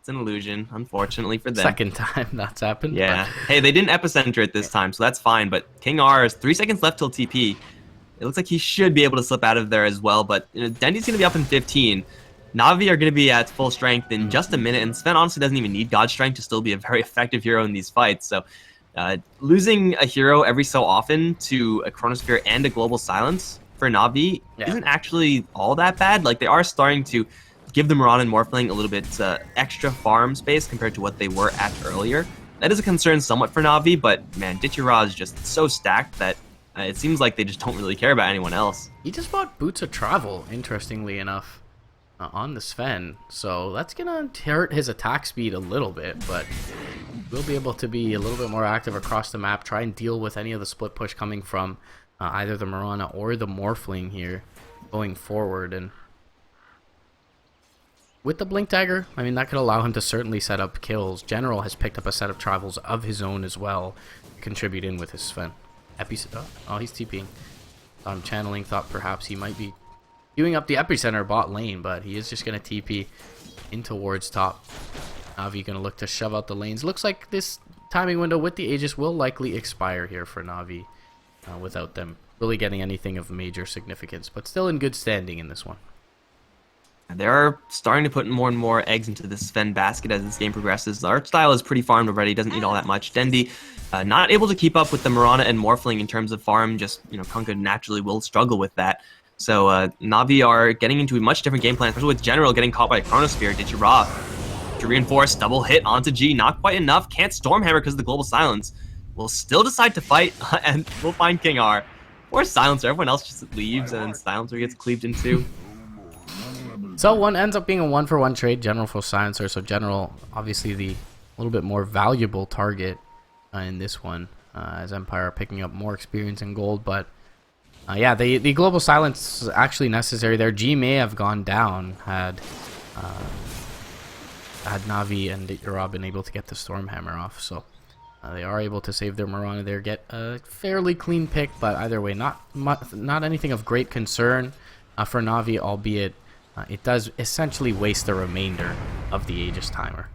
It's an illusion, unfortunately for them. Second time that's happened. Yeah. Hey, they didn't epicenter it this time, so that's fine. But King R is 3 seconds left till TP. It looks like he should be able to slip out of there as well. But Dendi's gonna be up in 15. Na'Vi are going to be at full strength in just a minute, and Sven honestly doesn't even need God Strength to still be a very effective hero in these fights. So losing a hero every so often to a Chronosphere and a Global Silence for Na'Vi isn't actually all that bad. Like, they are starting to give the Mirana and Morphling a little bit extra farm space compared to what they were at earlier. That is a concern somewhat for Na'Vi, but man, Ditya Ra is just so stacked that it seems like they just don't really care about anyone else. He just bought Boots of Travel, interestingly enough, on the Sven, so that's gonna hurt his attack speed a little bit, but we'll be able to be a little bit more active across the map, try and deal with any of the split push coming from either the Mirana or the Morphling here going forward. And with the Blink Dagger, I mean, that could allow him to certainly set up kills. General has picked up a set of travels of his own as well to contribute in with his Sven. Oh, he's TPing. Channeling, thought perhaps he might be queuing up the epicenter bot lane, but he is just going to TP in towards top. Na'Vi going to look to shove out the lanes. Looks like this timing window with the Aegis will likely expire here for Na'Vi without them really getting anything of major significance, but still in good standing in this one. They are starting to put more and more eggs into the Sven basket as this game progresses. The art style is pretty farmed already, doesn't need all that much. Dendi not able to keep up with the Mirana and Morphling in terms of farm, just, Kunkka naturally will struggle with that. So Na'Vi are getting into a much different game plan, especially with General getting caught by a Chronosphere. Ditya Ra to reinforce, double hit onto G, not quite enough. Can't Stormhammer because of the Global Silence. Will still decide to fight, and we'll find King R. Or Silencer, everyone else just leaves, and then Silencer gets cleaved into. So one ends up being a 1-for-1 trade, General for Silencer. So General, obviously the little bit more valuable target in this one, as Empire are picking up more experience and gold, but yeah, the Global Silence is actually necessary there. G may have gone down had Na'Vi and Ditya Ra been able to get the Stormhammer off. So they are able to save their Mirana there, get a fairly clean pick, but either way, not anything of great concern for Na'Vi, albeit it does essentially waste the remainder of the Aegis timer.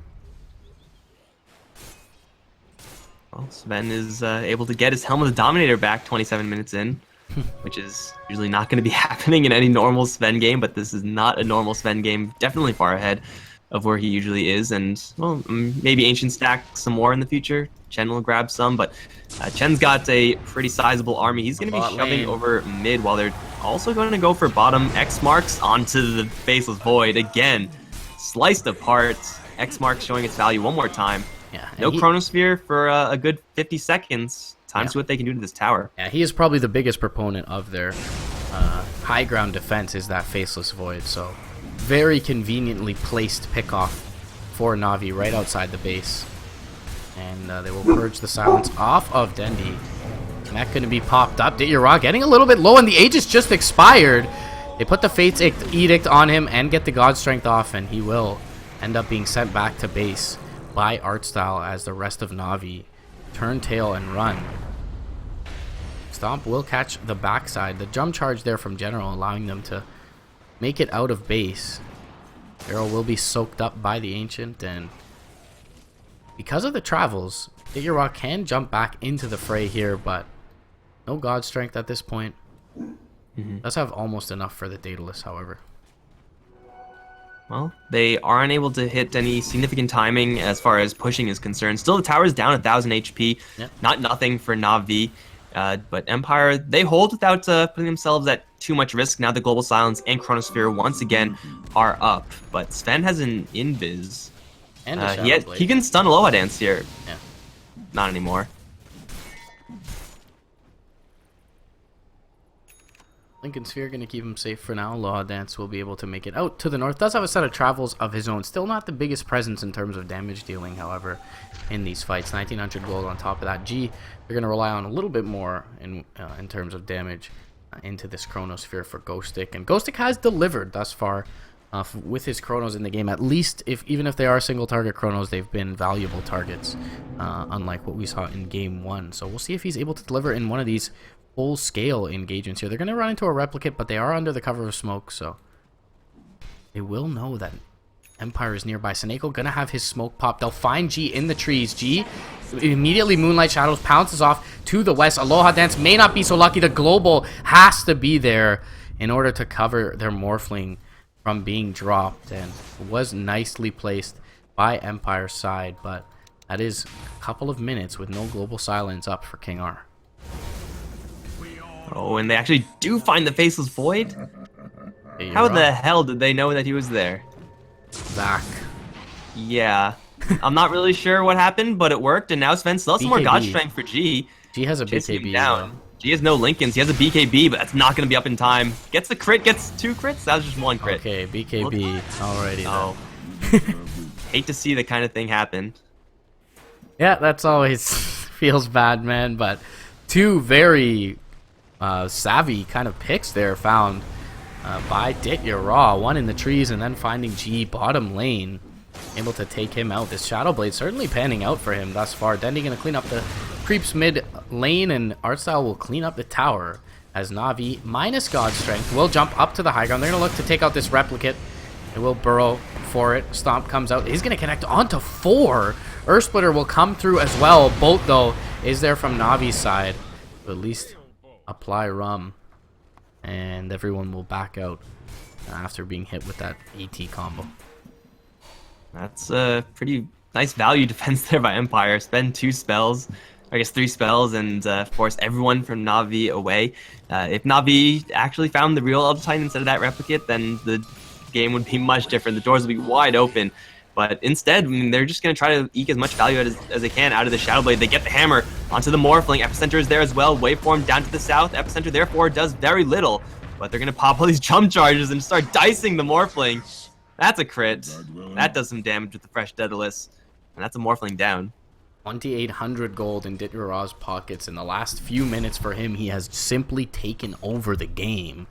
Well, Sven is able to get his Helm of the Dominator back 27 minutes in. Which is usually not going to be happening in any normal Sven game, but this is not a normal Sven game. Definitely far ahead of where he usually is, and, well, maybe Ancient stack some more in the future. Chen will grab some, but Chen's got a pretty sizable army. He's going to be shoving over mid while they're also going to go for bottom. X marks onto the Faceless Void. Again, sliced apart. X marks showing its value one more time. Yeah, no Chronosphere for a good 50 seconds. Time to see what they can do to this tower. Yeah, he is probably the biggest proponent of their high ground defense is that Faceless Void. So very conveniently placed pickoff for Na'Vi right outside the base. And they will purge the silence off of Dendi. Connect going to be popped up. Ditya getting a little bit low, and the Aegis just expired. They put the Fate's Edict on him and get the God Strength off, and he will end up being sent back to base by Artstyle as the rest of Na'Vi turn tail and run. Stomp will catch the backside. The jump charge there from General, allowing them to make it out of base. Arrow will be soaked up by the Ancient, and because of the travels, Ditya can jump back into the fray here, but no God Strength at this point. Does have almost enough for the Daedalus, however. Well, they are unable to hit any significant timing as far as pushing is concerned. Still, the tower's down 1,000 HP. Yep. Not nothing for Na'Vi. But Empire, they hold without putting themselves at too much risk. Now the Global Silence and Chronosphere once again are up. But Sven has an Invis. And a Shadow Blade. He can stun Aloha Dance here. Yeah. Not anymore. Lincoln Sphere going to keep him safe for now. Aloha Dance will be able to make it out to the north. Does have a set of travels of his own. Still not the biggest presence in terms of damage dealing, however, in these fights. 1,900 gold on top of that. G, they're going to rely on a little bit more in terms of damage into this Chronosphere for Ghostic. And Ghostic has delivered thus far with his Chronos in the game. At least, even if they are single target Chronos, they've been valuable targets, unlike what we saw in Game 1. So we'll see if he's able to deliver in one of these full-scale engagements here. They're going to run into a replicate, but they are under the cover of smoke, so they will know that Empire is nearby. Seneko going to have his smoke pop. They'll find G in the trees. G immediately Moonlight Shadows pounces off to the west. Aloha Dance may not be so lucky. The Global has to be there in order to cover their Morphling from being dropped, and was nicely placed by Empire's side, but that is a couple of minutes with no Global Silence up for King R. Oh, and they actually do find the Faceless Void? How the hell did they know that he was there? Zach. Yeah. I'm not really sure what happened, but it worked, and now Sven still has some more God Strength for G. G has a BKB down. G has no Lincolns. He has a BKB, but that's not going to be up in time. Gets the crit, gets 2 crits. That was just 1 crit. Okay, BKB. Alrighty then. Hate to see that kind of thing happen. Yeah, that's always feels bad, man, but 2 very savvy kind of picks there found by Ditya. One in the trees and then finding G bottom lane. Able to take him out. This Shadow Blade certainly panning out for him thus far. Dendi going to clean up the creeps mid lane, and Artstyle will clean up the tower as Na'Vi minus God Strength will jump up to the high ground. They're going to look to take out this replicate. They will burrow for it. Stomp comes out. He's going to connect onto 4. Earth Splitter will come through as well. Bolt, though, is there from Navi's side to at least apply rum, and everyone will back out after being hit with that AT combo. That's a pretty nice value defense there by Empire. Spend 2 spells, I guess 3 spells, and force everyone from Na'Vi away. If Na'Vi actually found the real Elder Titan instead of that replicate, then the game would be much different. The doors would be wide open. But instead, I mean, they're just going to try to eke as much value as they can out of the Shadow Blade. They get the hammer onto the Morphling. Epicenter is there as well. Waveform down to the south. Epicenter, therefore, does very little. But they're going to pop all these jump charges and start dicing the Morphling. That's a crit. That does some damage with the fresh Daedalus. And that's a Morphling down. 2,800 gold in Ditya pockets in the last few minutes for him. He has simply taken over the game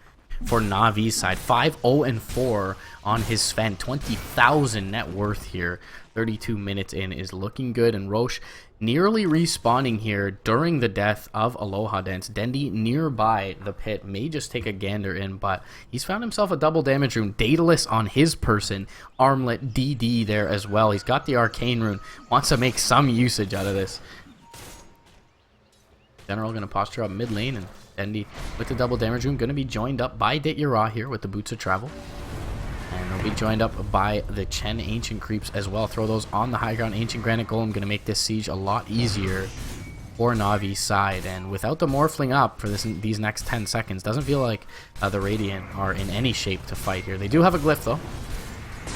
for Navi's side. 5-0-4 on his Sven. 20,000 net worth here. 32 minutes in is looking good, and Roche nearly respawning here during the death of Aloha Dance. Dendi nearby the pit may just take a gander in, but he's found himself a double damage rune. Daedalus on his person. Armlet DD there as well. He's got the arcane rune. Wants to make some usage out of this. General gonna posture up mid lane, and Dendi with the double damage rune gonna be joined up by Ditya here with the Boots of Travel. And they'll be joined up by the Chen Ancient Creeps as well. Throw those on the high ground. Ancient Granite Golem going to make this siege a lot easier for Navi's side. And without the Morphling up for these next 10 seconds, doesn't feel like the Radiant are in any shape to fight here. They do have a Glyph, though.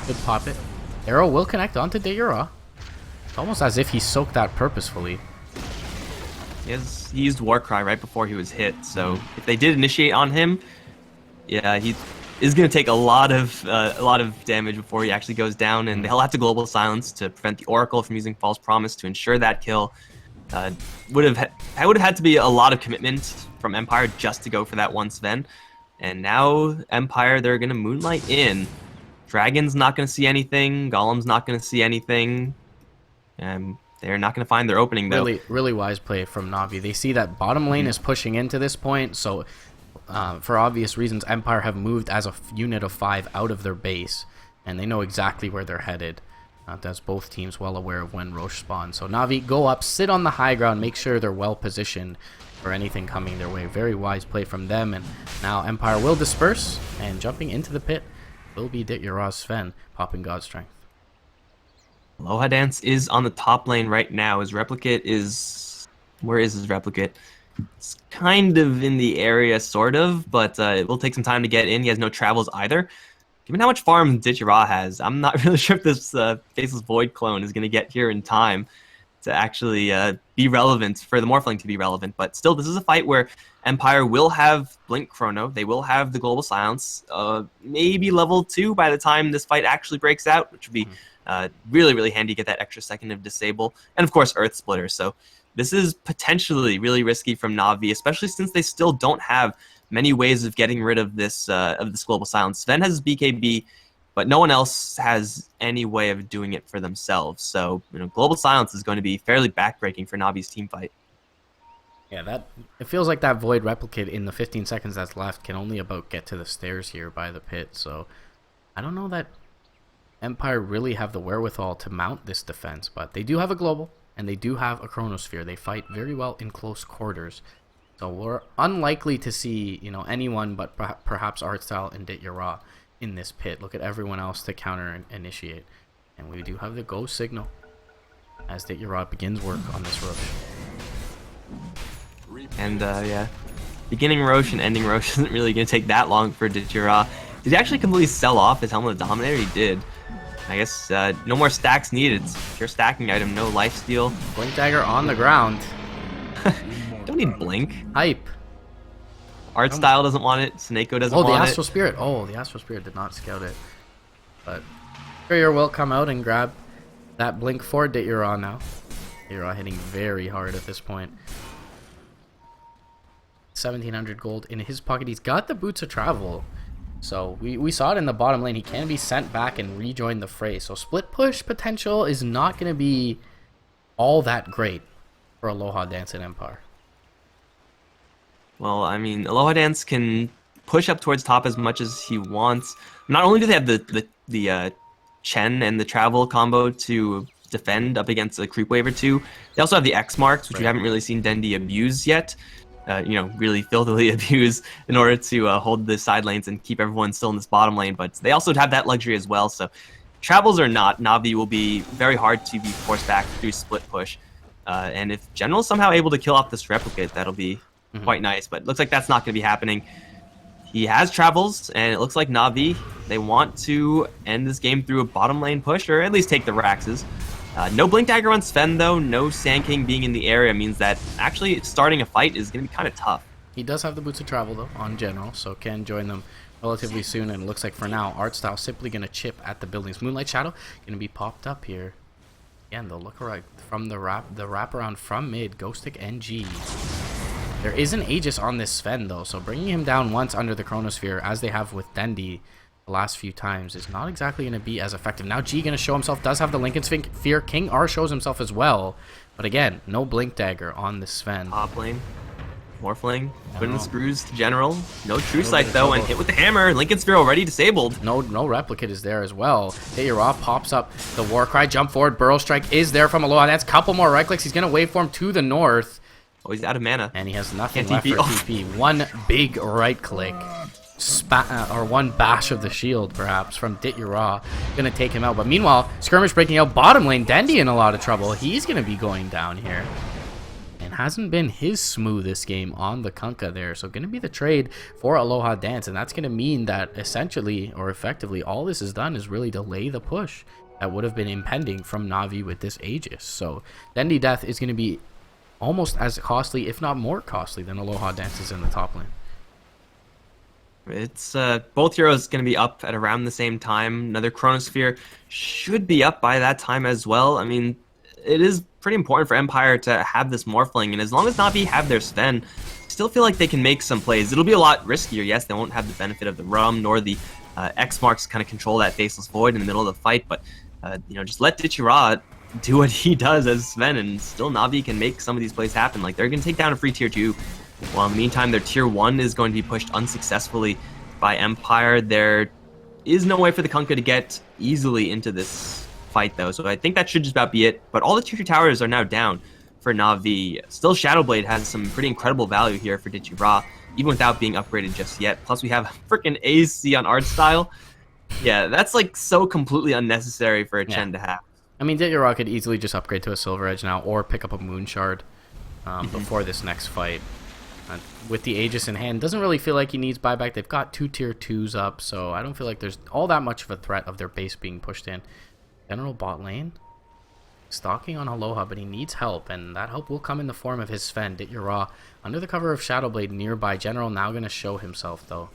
Good pop it. Arrow will connect onto Ditya. It's almost as if he soaked that purposefully. He used Warcry right before he was hit, so if they did initiate on him, yeah, he is going to take a lot of damage before he actually goes down, and he'll have to global silence to prevent the Oracle from using false promise to ensure that kill. Would have had to be a lot of commitment from Empire just to go for that one Sven. And now Empire, they're going to Moonlight in. Dragon's not going to see anything. Golem's not going to see anything. They're not going to find their opening, though. Really wise play from Na'Vi. They see that bottom lane is pushing into this point, so for obvious reasons, Empire have moved as a unit of 5 out of their base, and they know exactly where they're headed. That's both teams well aware of when Roche spawns. So Na'Vi, go up, sit on the high ground, make sure they're well positioned for anything coming their way. Very wise play from them, and now Empire will disperse, and jumping into the pit will be Dityaraz Sven, popping God Strength. Aloha Dance is on the top lane right now. His replicate is... Where is his replicate? It's kind of in the area, sort of, but it will take some time to get in. He has no travels either. Given how much farm Ditchara has, I'm not really sure if this Faceless Void clone is going to get here in time to actually be relevant, for the Morphling to be relevant. But still, this is a fight where Empire will have Blink Chrono. They will have the Global Silence, maybe level 2 by the time this fight actually breaks out, which would be really, really handy to get that extra second of Disable. And of course, Earth Splitter. So this is potentially really risky from Na'Vi, especially since they still don't have many ways of getting rid of this Global Silence. Sven has BKB, but no one else has any way of doing it for themselves. So, Global Silence is going to be fairly backbreaking for Na'Vi's team fight. Yeah, it feels like that Void replicate in the 15 seconds that's left can only about get to the stairs here by the pit. So, I don't know that Empire really have the wherewithal to mount this defense, but they do have a global, and they do have a Chronosphere. They fight very well in close quarters. So we're unlikely to see, anyone but perhaps Artstyle and Ditya in this pit. Look at everyone else to counter and initiate. And we do have the go signal as Ditya begins work on this Roche. And, yeah, beginning Roche and ending Roche isn't really going to take that long for Ditya. Did he actually completely sell off his Helmet of Dominator? He did. I guess no more stacks needed. It's pure stacking item, no lifesteal. Blink Dagger on the ground. Don't need Blink. Hype. Artstyle doesn't want it. Snako doesn't want it. Oh, the Astral Spirit. Oh, the Astral Spirit did not scout it. But Courier will come out and grab that Blink for Ditya now. Ditya hitting very hard at this point. 1,700 gold in his pocket. He's got the Boots of Travel. So we saw it in the bottom lane. He can be sent back and rejoin the fray. So split push potential is not going to be all that great for Aloha Dance and Empire. Well, I mean, Aloha Dance can push up towards top as much as he wants. Not only do they have the Chen and the travel combo to defend up against a creep wave or two, they also have the X marks, which we haven't really seen Dendi abuse yet. Really filthily abuse in order to hold the side lanes and keep everyone still in this bottom lane. But they also have that luxury as well. So travels or not, Na'Vi will be very hard to be forced back through split push. And if General's somehow able to kill off this replicate, that'll be quite nice. But it looks like that's not going to be happening. He has travels, and it looks like Na'Vi, they want to end this game through a bottom lane push, or at least take the Raxes. No Blink Dagger on Sven, though. No Sand King being in the area means that actually starting a fight is going to be kind of tough. He does have the Boots of Travel, though, on General, so can join them relatively soon. And it looks like for now, Artstyle simply going to chip at the buildings. Moonlight Shadow going to be popped up here. Again, they'll look right from the wraparound from mid. Ghostic NG. There is an Aegis on this Sven, though, so bringing him down once under the Chronosphere, as they have with Dendi the last few times, is not exactly going to be as effective. Now G going to show himself, does have the Lincoln Sphere. King R shows himself as well, but again, no Blink Dagger on this Sven. Top lane, Morphling, putting the screws to General. No True Sight, though, and hit with the hammer. Lincoln Sphere already disabled. No replicate is there as well. Ditya pops up the Warcry, jump forward, Burrow Strike is there from Aloha. That's a couple more right clicks. He's going to waveform to the north. Oh, he's out of mana. And he has nothing left for TP. One big right click. Or one bash of the shield, perhaps, from Ditya. Going to take him out. But meanwhile, Skirmish breaking out bottom lane. Dendi in a lot of trouble. He's going to be going down here. And hasn't been his smoothest game on the Kunkka there. So going to be the trade for Aloha Dance. And that's going to mean that essentially, or effectively, all this has done is really delay the push that would have been impending from Na'Vi with this Aegis. So Dendi death is going to be almost as costly, if not more costly, than Aloha Dances in the top lane. It's both heroes going to be up at around the same time. Another Chronosphere should be up by that time as well. I mean, it is pretty important for Empire to have this Morphling, and as long as Na'Vi have their Sven, I still feel like they can make some plays. It'll be a lot riskier. Yes, they won't have the benefit of the Rum nor the X marks kind of control that Faceless Void in the middle of the fight, but just let Dichira do what he does as Sven, and still Na'Vi can make some of these plays happen. Like, they're going to take down a free tier 2. While in the meantime, their tier 1 is going to be pushed unsuccessfully by Empire. There is no way for the Kunkka to get easily into this fight, though, so I think that should just about be it. But all the tier 2 towers are now down for Na'Vi. Still, Shadowblade has some pretty incredible value here for Dichira, even without being upgraded just yet. Plus, we have freaking AC on art style. Yeah, that's like so completely unnecessary for a Chen to have. I mean, Dichira could easily just upgrade to a Silver Edge now, or pick up a Moon Shard before this next fight. With the Aegis in hand, doesn't really feel like he needs buyback. They've got 2 tier 2s up, so I don't feel like there's all that much of a threat of their base being pushed in. General bot lane, stalking on Aloha, but he needs help, and that help will come in the form of his Sven. Dichira under the cover of Shadowblade nearby. General now going to show himself, though.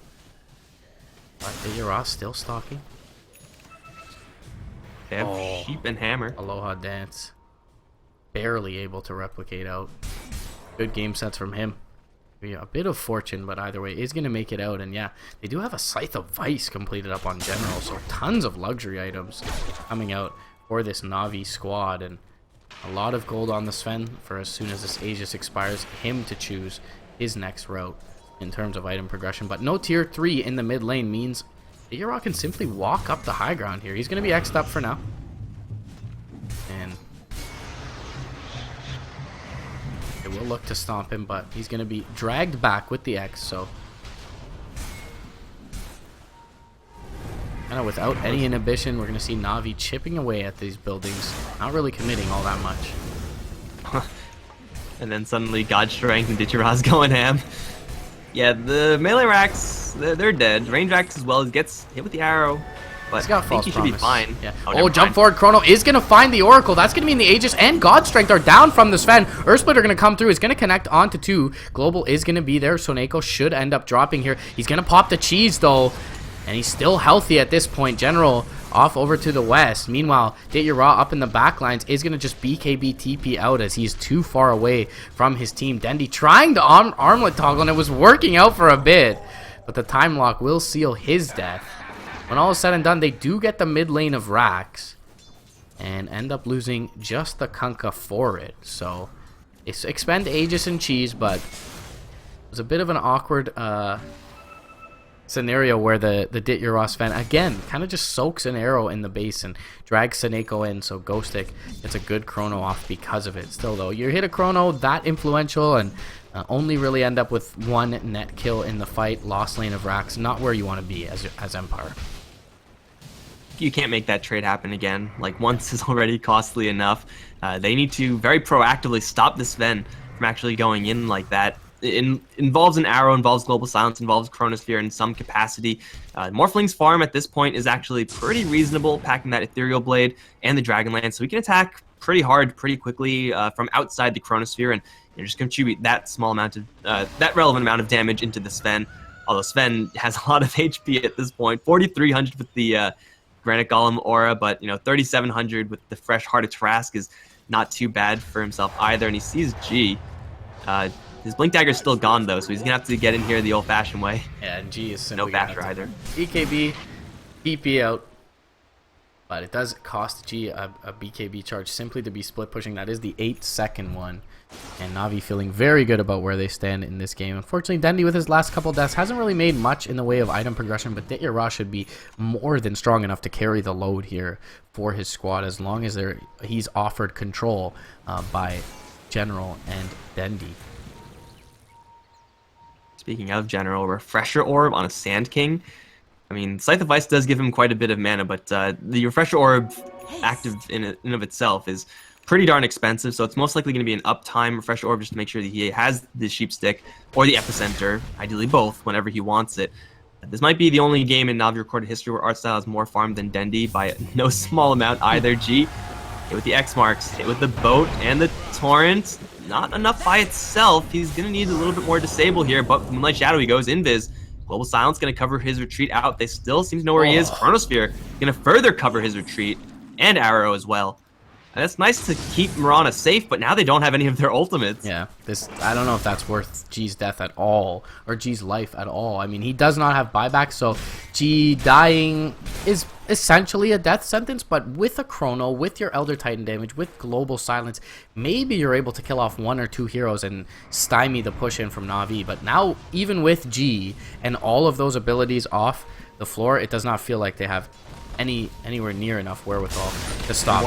But Dichira still stalking. They have Sheep and Hammer. Aloha dance. Barely able to replicate out. Good game sets from him. A bit of fortune, but either way is going to make it out. And yeah, they do have a Scythe of Vice completed up on General, so tons of luxury items coming out for this Na'Vi squad, and a lot of gold on the Sven for as soon as this Aegis expires, him to choose his next route in terms of item progression. But no tier 3 in the mid lane means Dichira can simply walk up the high ground here. He's going to be X'd up for now, and it will look to stomp him, but he's going to be dragged back with the X, so kind of without any inhibition, we're going to see Na'Vi chipping away at these buildings, not really committing all that much. And then suddenly God Strength and Dichira's going ham. Yeah, the melee racks, they're dead. Range racks as well, he gets hit with the arrow. But He's got I think he should be fine. Yeah. Oh, jump forward. Chrono is going to find the Oracle. That's going to mean the Aegis and God Strength are down from the Sven. Earthsplit are going to come through. He's going to connect onto 2. Global is going to be there. Soneko should end up dropping here. He's going to pop the cheese, though. And he's still healthy at this point. General off over to the west. Meanwhile, Dichira up in the back lines is going to just BKB TP out as he's too far away from his team. Dendi trying to armlet toggle, and it was working out for a bit. But the time lock will seal his death. When all is said and done, they do get the mid lane of Rax and end up losing just the Kunkka for it. So it's expend Aegis and Cheese, but it was a bit of an awkward scenario where the Dichira Sven again kind of just soaks an arrow in the base and drags Soneko in, so Ghostic gets a good chrono off because of it. Still though, you hit a chrono that influential and only really end up with 1 net kill in the fight. Lost lane of Rax, not where you want to be as Empire. You can't make that trade happen again. Like, once is already costly enough. They need to very proactively stop this Sven from actually going in like that. It involves an arrow, involves global silence, involves Chronosphere in some capacity. Morphling's farm at this point is actually pretty reasonable, packing that Ethereal Blade and the Dragonlance, so we can attack pretty hard, pretty quickly from outside the Chronosphere, and just contribute that small amount of, that relevant amount of damage into the Sven. Although Sven has a lot of HP at this point, 4,300 with the Granite Golem aura, but 3,700 with the fresh Heart of Trask is not too bad for himself either. And he sees G. His Blink Dagger is still gone though, so he's gonna have to get in here the old-fashioned way. Yeah, and G is simply no basher either. BKB, BP out, but it does cost G a BKB charge simply to be split pushing. That is the 8-second one. And Na'Vi feeling very good about where they stand in this game. Unfortunately, Dendi with his last couple deaths hasn't really made much in the way of item progression, but Dichira should be more than strong enough to carry the load here for his squad as long as he's offered control by General and Dendi. Speaking of General, Refresher Orb on a Sand King. I mean, Scythe of Ice does give him quite a bit of mana, but the Refresher Orb active in of itself is pretty darn expensive, so it's most likely going to be an uptime Refresher Orb just to make sure that he has the Sheep Stick or the Epicenter, ideally both, whenever he wants it. This might be the only game in Na'Vi recorded history where Artstyle has more farm than Dendi by no small amount either. G, hit with the X marks, hit with the Boat and the Torrent. Not enough by itself. He's going to need a little bit more disable here, but Moonlight Shadow he goes. Invis Global Silence going to cover his retreat out. They still seem to know where he is. Chronosphere going to further cover his retreat, and Arrow as well. And it's nice to keep Mirana safe, but now they don't have any of their ultimates. Yeah, I don't know if that's worth G's death at all, or G's life at all. I mean, he does not have buyback, so G dying is essentially a death sentence, but with a Chrono, with your Elder Titan damage, with Global Silence, maybe you're able to kill off 1 or 2 heroes and stymie the push in from Na'Vi. But now, even with G and all of those abilities off the floor, it does not feel like they have anywhere near enough wherewithal to stop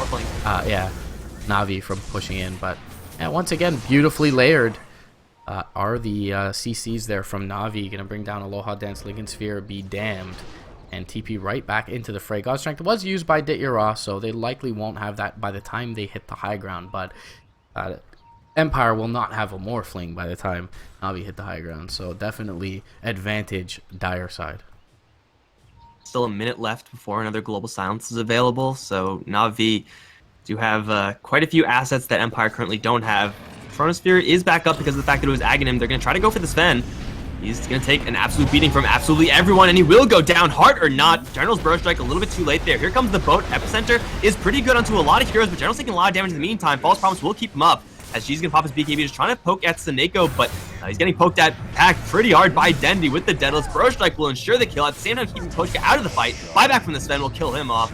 Na'Vi from pushing in. But yeah, once again, beautifully layered are the CCs there from Na'Vi. Gonna bring down Aloha Dance, Lincoln Sphere, be damned, and TP right back into the fray. God Strength was used by Dit Yara, so they likely won't have that by the time they hit the high ground, but Empire will not have a Morphling by the time Na'Vi hit the high ground, so definitely advantage dire side. Still a minute left before another Global Silence is available, so Na'Vi do have quite a few assets that Empire currently don't have. Chronosphere is back up because of the fact that it was Aghanim. They're going to try to go for the Sven. He's going to take an absolute beating from absolutely everyone, and he will go down, heart or not. General's Burrow Strike a little bit too late there. Here comes the boat. Epicenter is pretty good onto a lot of heroes, but General's taking a lot of damage in the meantime. False Promise will keep him up, as she's going to pop his BKB, just trying to poke at Seneko, but he's getting poked at back pretty hard by Dendi with the Deadless. Burrow Strike will ensure the kill. At the same time, keeping Pochka out of the fight. Buyback from the Sven will kill him off.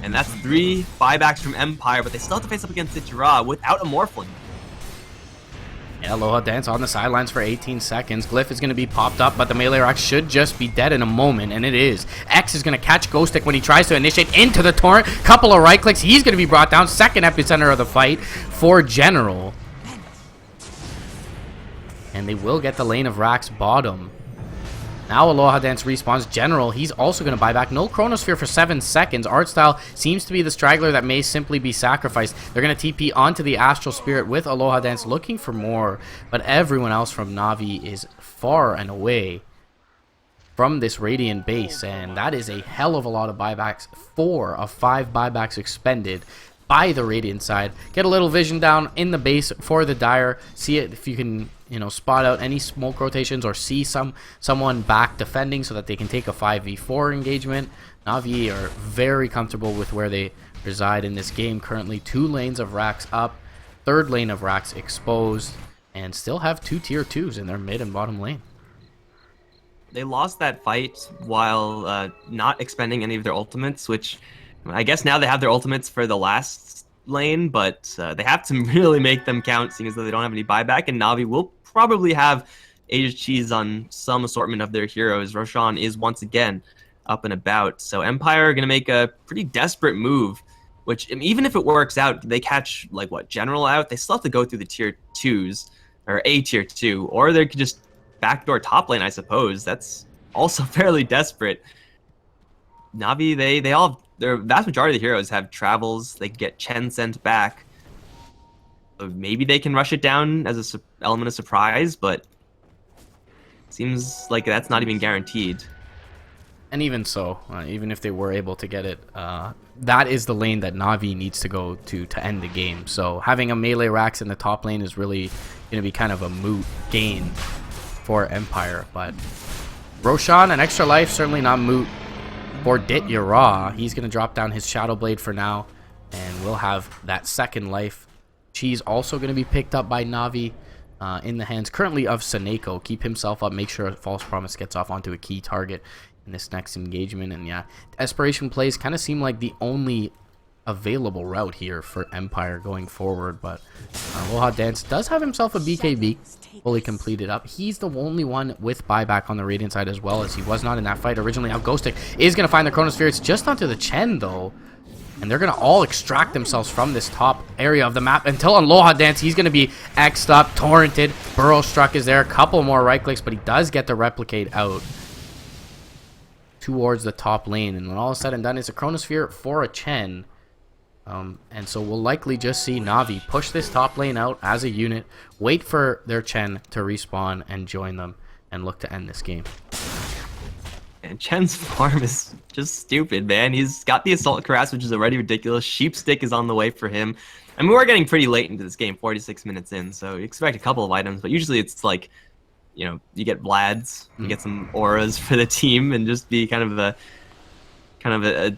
And that's 3 buybacks from Empire, but they still have to face up against Ichira without a Morphling. Yeah, Aloha Dance on the sidelines for 18 seconds. Glyph is going to be popped up, but the melee Rax should just be dead in a moment, and it is. X is going to catch Ghostic when he tries to initiate into the torrent. Couple of right clicks. He's going to be brought down. Second epicenter of the fight for General. And they will get the lane of Rax bottom. Now Aloha Dance respawns. General, he's also going to buy back. No Chronosphere for 7 seconds. Artstyle seems to be the straggler that may simply be sacrificed. They're going to TP onto the Astral Spirit with Aloha Dance looking for more. But everyone else from Na'Vi is far and away from this Radiant base. And that is a hell of a lot of buybacks. 4 of 5 buybacks expended by the Radiant side. Get a little vision down in the base for the Dire. See it if you can, spot out any smoke rotations or see someone back defending so that they can take a 5v4 engagement. Na'Vi are very comfortable with where they reside in this game. Currently 2 lanes of Rax up, 3rd lane of Rax exposed, and still have 2 tier 2s in their mid and bottom lane. They lost that fight while not expending any of their ultimates, which I guess now they have their ultimates for the last lane, but they have to really make them count, seeing as though they don't have any buyback, and Na'Vi will probably have aged cheese on some assortment of their heroes. Roshan is once again up and about, so Empire are going to make a pretty desperate move, which even if it works out, they catch, General out, they still have to go through the tier 2s, or a tier 2, or they could just backdoor top lane, I suppose. That's also fairly desperate. Na'Vi, they all, their vast majority of the heroes have travels. They get Chen sent back. So maybe they can rush it down as an element of surprise, but seems like that's not even guaranteed. And even so, even if they were able to get it, that is the lane that Na'Vi needs to go to end the game. So having a melee Rax in the top lane is really going to be kind of a moot gain for Empire. But Roshan, an extra life, certainly not moot for Dit Yara. He's going to drop down his Shadow Blade for now, and we'll have that second life. She's also going to be picked up by Na'Vi in the hands currently of Seneko. Keep himself up, make sure False Promise gets off onto a key target in this next engagement. And yeah, Desperation plays kind of seem like the only available route here for Empire going forward, but Aloha Dance does have himself a BKB fully completed up. He's the only one with buyback on the Radiant side, as well as he was not in that fight originally. Now Ghostic is going to find the Chronosphere. It's just onto the Chen though, and they're going to all extract themselves from this top area of the map until Aloha Dance. He's going to be X'd up, torrented. Burrow Struck is there. A couple more right clicks, but he does get the replicate out towards the top lane. And when all is said and done, it's a Chronosphere for a Chen. And so we'll likely just see Na'Vi push this top lane out as a unit, wait for their Chen to respawn and join them, and look to end this game. And Chen's farm is just stupid, man. He's got the Assault Cuirass, which is already ridiculous. Sheepstick is on the way for him. I mean, we're getting pretty late into this game, 46 minutes in, so you expect a couple of items, but usually it's like, you get Vlads, you get some auras for the team, and just be kind of a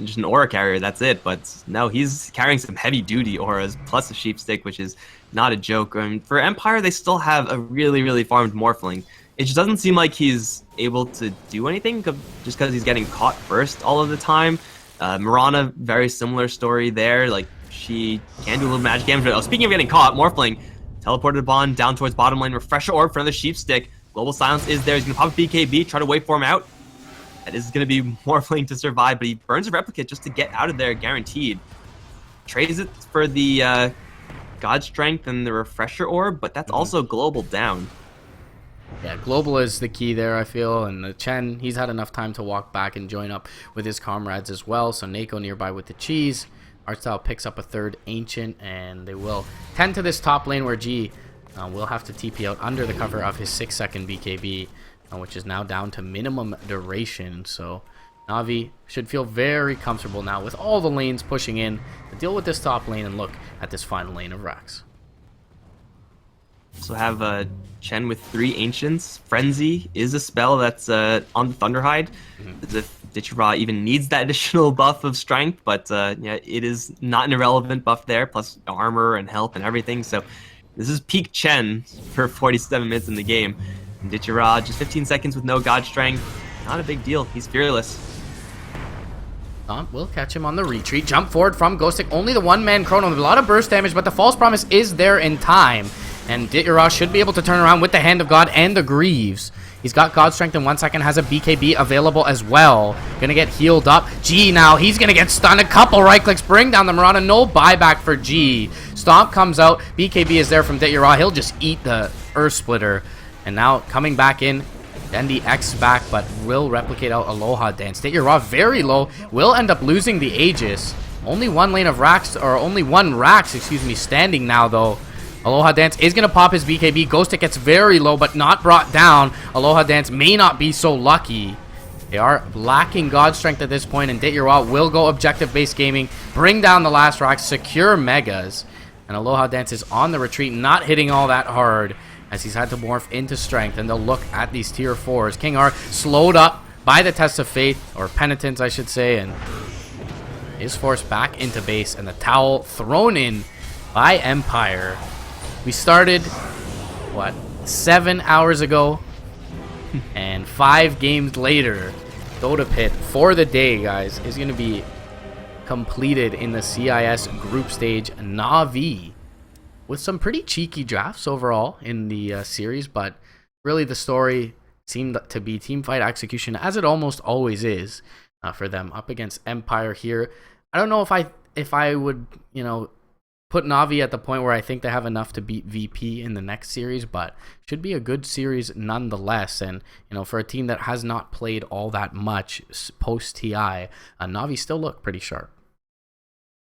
just an aura carrier. That's it. But no, he's carrying some heavy duty auras plus a sheep stick, which is not a joke. And for Empire, they still have a really farmed Morphling. It just doesn't seem like he's able to do anything just because he's getting caught first all of the time. Mirana, very similar story there. Like, she can do a little magic damage. But speaking of getting caught, Morphling teleported a bond down towards bottom lane. Refresher Orb for another sheep stick. Global Silence is there. He's going to pop a BKB, try to waveform out. That is going to be Morphling to survive, but he burns a Replicate just to get out of there, guaranteed. Trades it for the God Strength and the Refresher Orb, but that's also Global down. Yeah, Global is the key there, I feel, and Chen, he's had enough time to walk back and join up with his comrades as well, so Nako nearby with the cheese. Artstyle picks up a third Ancient, and they will tend to this top lane where G will have to TP out under the cover of his 6-second BKB, which is now down to minimum duration. So Na'Vi should feel very comfortable now with all the lanes pushing in to deal with this top lane and look at this final lane of Rax. So have Chen with 3 Ancients. Frenzy is a spell that's on the Thunderhide, as if Ditchra even needs that additional buff of strength, but yeah, it is not an irrelevant buff there, plus armor and health and everything. So this is peak Chen for 47 minutes in the game. And Ditchra, just 15 seconds with no God Strength. Not a big deal. He's fearless. Will catch him on the retreat. Jump forward from Ghostic. Only the one-man chrono. A lot of burst damage, but the False Promise is there in time. And Ditchra should be able to turn around with the Hand of God and the Greaves. He's got God Strength in 1 second, has a BKB available as well. Gonna get healed up. G now, he's gonna get stunned. A couple right clicks, bring down the Mirana. No buyback for G. Stomp comes out. BKB is there from Ditchra. He'll just eat the Earth Splitter. And now coming back in, Dendi X back, but will replicate out Aloha Dance. Ditchra very low, will end up losing the Aegis. Only one lane of Rax, or only one Rax, excuse me, standing now though. Aloha Dance is going to pop his BKB. Ghostic gets very low, but not brought down. Aloha Dance may not be so lucky. They are lacking God Strength at this point, and Ditchra will go objective-based gaming, bring down the last Rax, secure Megas. And Aloha Dance is on the retreat, not hitting all that hard, as he's had to morph into Strength, and they'll look at these tier 4s. King R slowed up by the Test of Faith, or Penitence, I should say, and is forced back into base, and the towel thrown in by Empire. We started, what, 7 hours ago, and 5 games later, DotaPit for the day, guys, is going to be completed in the CIS group stage Na'Vi, with some pretty cheeky drafts overall in the series, but really the story seemed to be teamfight execution, as it almost always is for them up against Empire here. I don't know if I would, put Na'Vi at the point where I think they have enough to beat VP in the next series, but should be a good series nonetheless. And for a team that has not played all that much post TI, Na'Vi still look pretty sharp.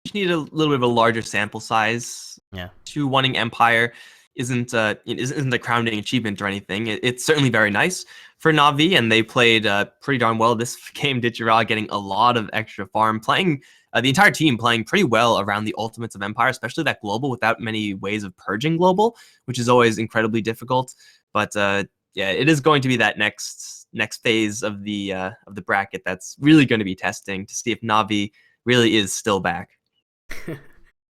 You just need a little bit of a larger sample size. Yeah, 2-1ing Empire isn't a crowning achievement or anything. It's certainly very nice for Na'Vi, and they played pretty darn well this game. Ditchra getting a lot of extra farm, playing the entire team playing pretty well around the ultimates of Empire, especially that global without many ways of purging global, which is always incredibly difficult. But yeah, it is going to be that next phase of the bracket that's really going to be testing to see if Na'Vi really is still back.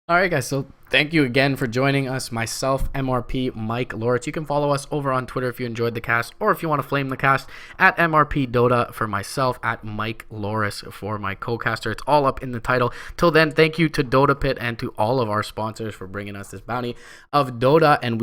All right, guys, so thank you again for joining us. Myself, MRP, Mike Loritz. You can follow us over on Twitter if you enjoyed the cast, or if you want to flame the cast, at MRP Dota for myself, at Mike Loris for my co-caster. It's all up in the title. Till then, thank you to DotaPit and to all of our sponsors for bringing us this bounty of Dota, and